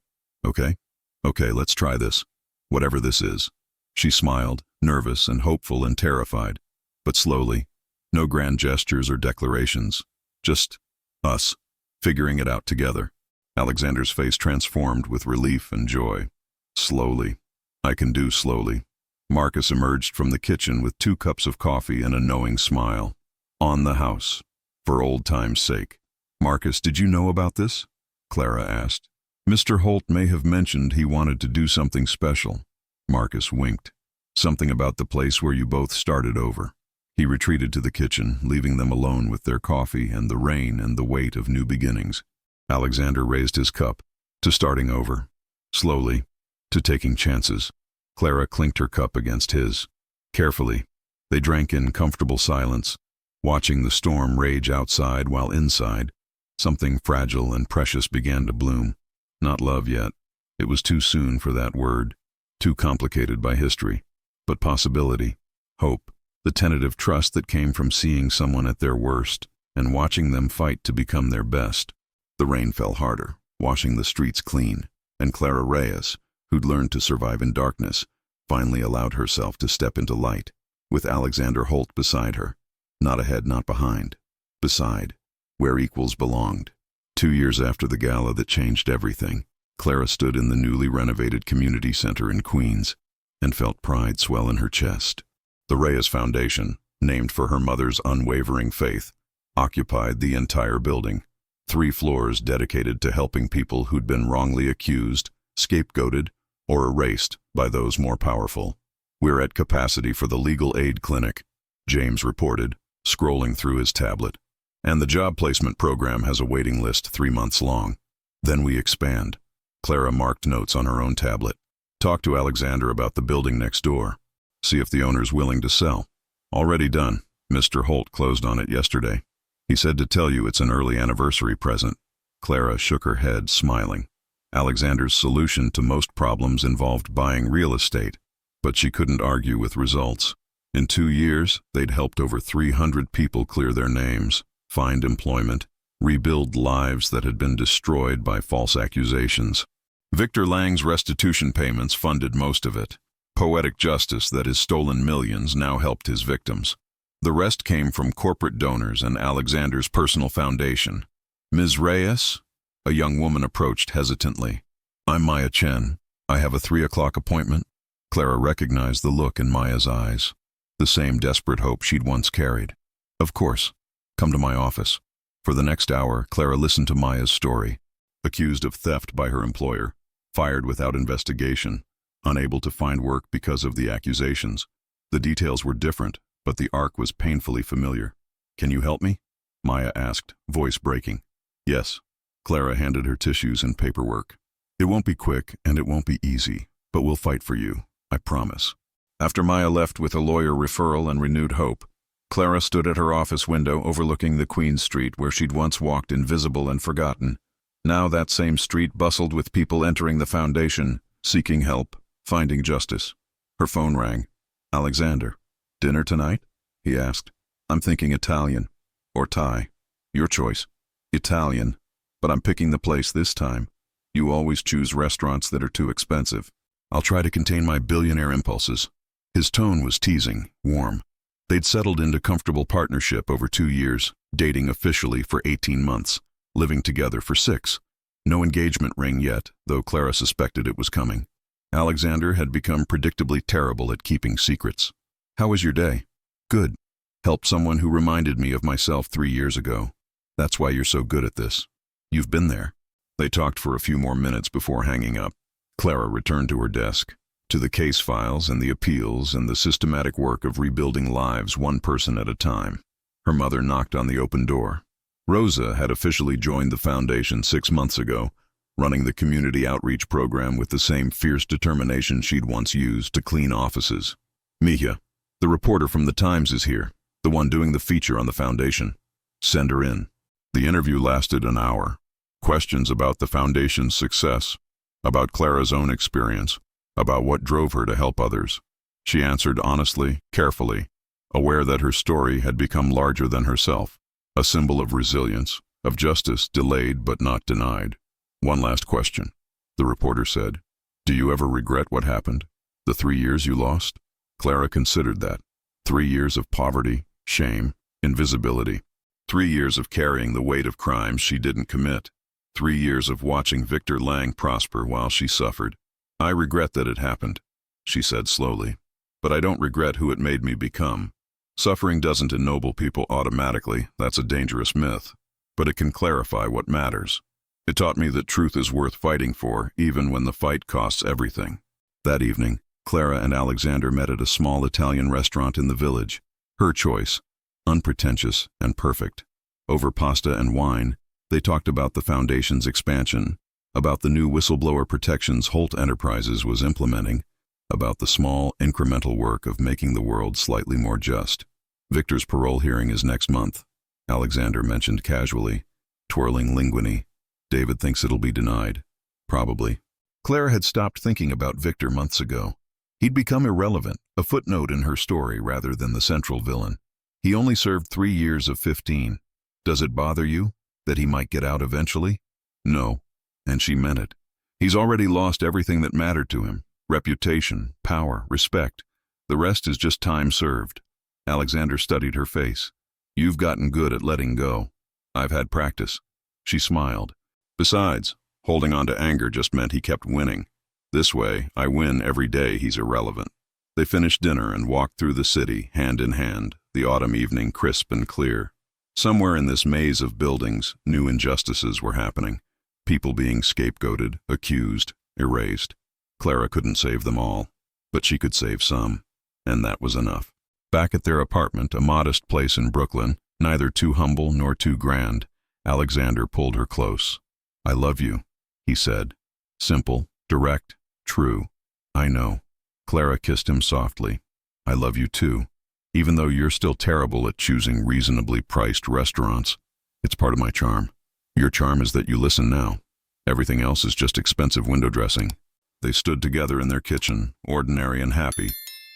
Okay, let's try this. Whatever this is. She smiled, nervous and hopeful and terrified, but slowly. No grand gestures or declarations. Just us, figuring it out together. Alexander's face transformed with relief and joy. Slowly. I can do slowly. Marcus emerged from the kitchen with 2 cups of coffee and a knowing smile. On the house. For old time's sake. Marcus, did you know about this? Clara asked. Mr. Holt may have mentioned he wanted to do something special. Marcus winked. Something about the place where you both started over. He retreated to the kitchen, leaving them alone with their coffee and the rain and the weight of new beginnings. Alexander raised his cup, to starting over. Slowly, to taking chances. Clara clinked her cup against his. Carefully, they drank in comfortable silence, watching the storm rage outside while inside, something fragile and precious began to bloom. Not love yet. It was too soon for that word, too complicated by history. But possibility, hope, the tentative trust that came from seeing someone at their worst and watching them fight to become their best. The rain fell harder, washing the streets clean, and Clara Reyes, who'd learned to survive in darkness, finally allowed herself to step into light, with Alexander Holt beside her. Not ahead, not behind. Beside, where equals belonged. 2 years after the gala that changed everything, Clara stood in the newly renovated community center in Queens and felt pride swell in her chest. The Reyes Foundation, named for her mother's unwavering faith, occupied the entire building. 3 floors dedicated to helping people who'd been wrongly accused, scapegoated, or erased by those more powerful. "We're at capacity for the legal aid clinic," James reported, scrolling through his tablet. "And the job placement program has a waiting list 3 months long. Then we expand." Clara marked notes on her own tablet. "Talk to Alexander about the building next door. See if the owner's willing to sell." "Already done. Mr. Holt closed on it yesterday. He said to tell you it's an early anniversary present." Clara shook her head, smiling. Alexander's solution to most problems involved buying real estate, but she couldn't argue with results. In 2 years, they'd helped over 300 people clear their names, find employment, rebuild lives that had been destroyed by false accusations. Victor Lang's restitution payments funded most of it. Poetic justice that his stolen millions now helped his victims. The rest came from corporate donors and Alexander's personal foundation. "Ms. Reyes?" A young woman approached hesitantly. "I'm Maya Chen. I have a 3 o'clock appointment." Clara recognized the look in Maya's eyes, the same desperate hope she'd once carried. "Of course. Come to my office." For the next hour, Clara listened to Maya's story. Accused of theft by her employer, fired without investigation, unable to find work because of the accusations. The details were different, but the arc was painfully familiar. "Can you help me?" Maya asked, voice breaking. "Yes." Clara handed her tissues and paperwork. "It won't be quick and it won't be easy, but we'll fight for you, I promise." After Maya left with a lawyer referral and renewed hope, Clara stood at her office window overlooking the Queen Street where she'd once walked invisible and forgotten. Now that same street bustled with people entering the foundation, seeking help, finding justice. Her phone rang. "Alexander. Dinner tonight?" he asked. "I'm thinking Italian. Or Thai. Your choice." "Italian. But I'm picking the place this time. You always choose restaurants that are too expensive." "I'll try to contain my billionaire impulses." His tone was teasing, warm. They'd settled into comfortable partnership over 2 years, dating officially for 18 months, living together for 6. No engagement ring yet, though Clara suspected it was coming. Alexander had become predictably terrible at keeping secrets. "How was your day?" "Good. Helped someone who reminded me of myself 3 years ago. That's why you're so good at this. You've been there." They talked for a few more minutes before hanging up. Clara returned to her desk, to the case files and the appeals and the systematic work of rebuilding lives one person at a time. Her mother knocked on the open door. Rosa had officially joined the foundation 6 months ago, running the community outreach program with the same fierce determination she'd once used to clean offices. "Mija, the reporter from the Times is here, the one doing the feature on the foundation. Send her in." The interview lasted an hour. Questions about the foundation's success, about Clara's own experience, about what drove her to help others. She answered honestly, carefully, aware that her story had become larger than herself, a symbol of resilience, of justice delayed but not denied. "One last question," the reporter said. "Do you ever regret what happened? The 3 years you lost?" Clara considered that. 3 years of poverty, shame, invisibility. 3 years of carrying the weight of crimes she didn't commit. 3 years of watching Victor Lang prosper while she suffered. "I regret that it happened," she said slowly, "but I don't regret who it made me become. Suffering doesn't ennoble people automatically, that's a dangerous myth, but it can clarify what matters. It taught me that truth is worth fighting for, even when the fight costs everything." That evening, Clara and Alexander met at a small Italian restaurant in the village. Her choice, unpretentious and perfect. Over pasta and wine, they talked about the foundation's expansion, about the new whistleblower protections Holt Enterprises was implementing, about the small, incremental work of making the world slightly more just. "Victor's parole hearing is next month," Alexander mentioned casually, twirling linguine. "David thinks it'll be denied." "Probably." Clara had stopped thinking about Victor months ago. He'd become irrelevant, a footnote in her story rather than the central villain. He only served 3 years of 15. "Does it bother you that he might get out eventually?" "No." And she meant it. "He's already lost everything that mattered to him. Reputation, power, respect. The rest is just time served." Alexander studied her face. "You've gotten good at letting go." "I've had practice." She smiled. "Besides, holding on to anger just meant he kept winning. This way, I win every day he's irrelevant." They finished dinner and walked through the city, hand in hand, the autumn evening crisp and clear. Somewhere in this maze of buildings, new injustices were happening. People being scapegoated, accused, erased. Clara couldn't save them all, but she could save some, and that was enough. Back at their apartment, a modest place in Brooklyn, neither too humble nor too grand, Alexander pulled her close. "I love you," he said. Simple, direct, true. "I know." Clara kissed him softly. "I love you too. Even though you're still terrible at choosing reasonably priced restaurants, it's part of my charm. Your charm is that you listen now. Everything else is just expensive window dressing." They stood together in their kitchen, ordinary and happy.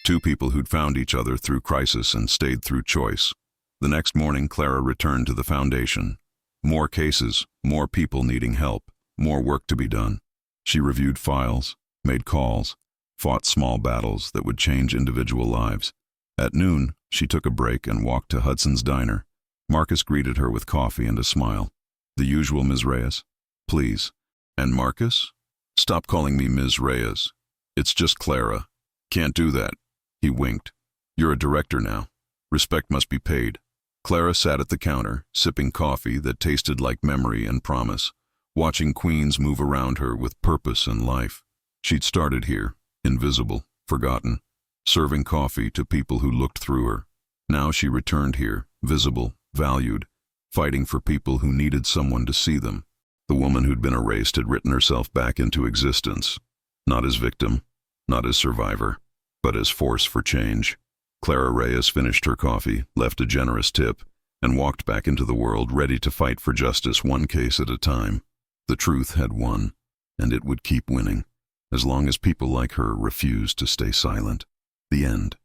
Two people who'd found each other through crisis and stayed through choice. The next morning, Clara returned to the foundation. More cases, more people needing help, more work to be done. She reviewed files, made calls, fought small battles that would change individual lives. At noon, she took a break and walked to Hudson's Diner. Marcus greeted her with coffee and a smile. "The usual, Ms. Reyes?" "Please." "And Marcus?" "Stop calling me Ms. Reyes. It's just Clara." "Can't do that." He winked. "You're a director now. Respect must be paid." Clara sat at the counter, sipping coffee that tasted like memory and promise, watching queens move around her with purpose and life. She'd started here, invisible, forgotten, serving coffee to people who looked through her. Now she returned here, visible, valued, fighting for people who needed someone to see them. The woman who'd been erased had written herself back into existence, not as victim, not as survivor, but as force for change. Clara Reyes finished her coffee, left a generous tip, and walked back into the world, ready to fight for justice one case at a time. The truth had won, and it would keep winning, as long as people like her refused to stay silent. The end.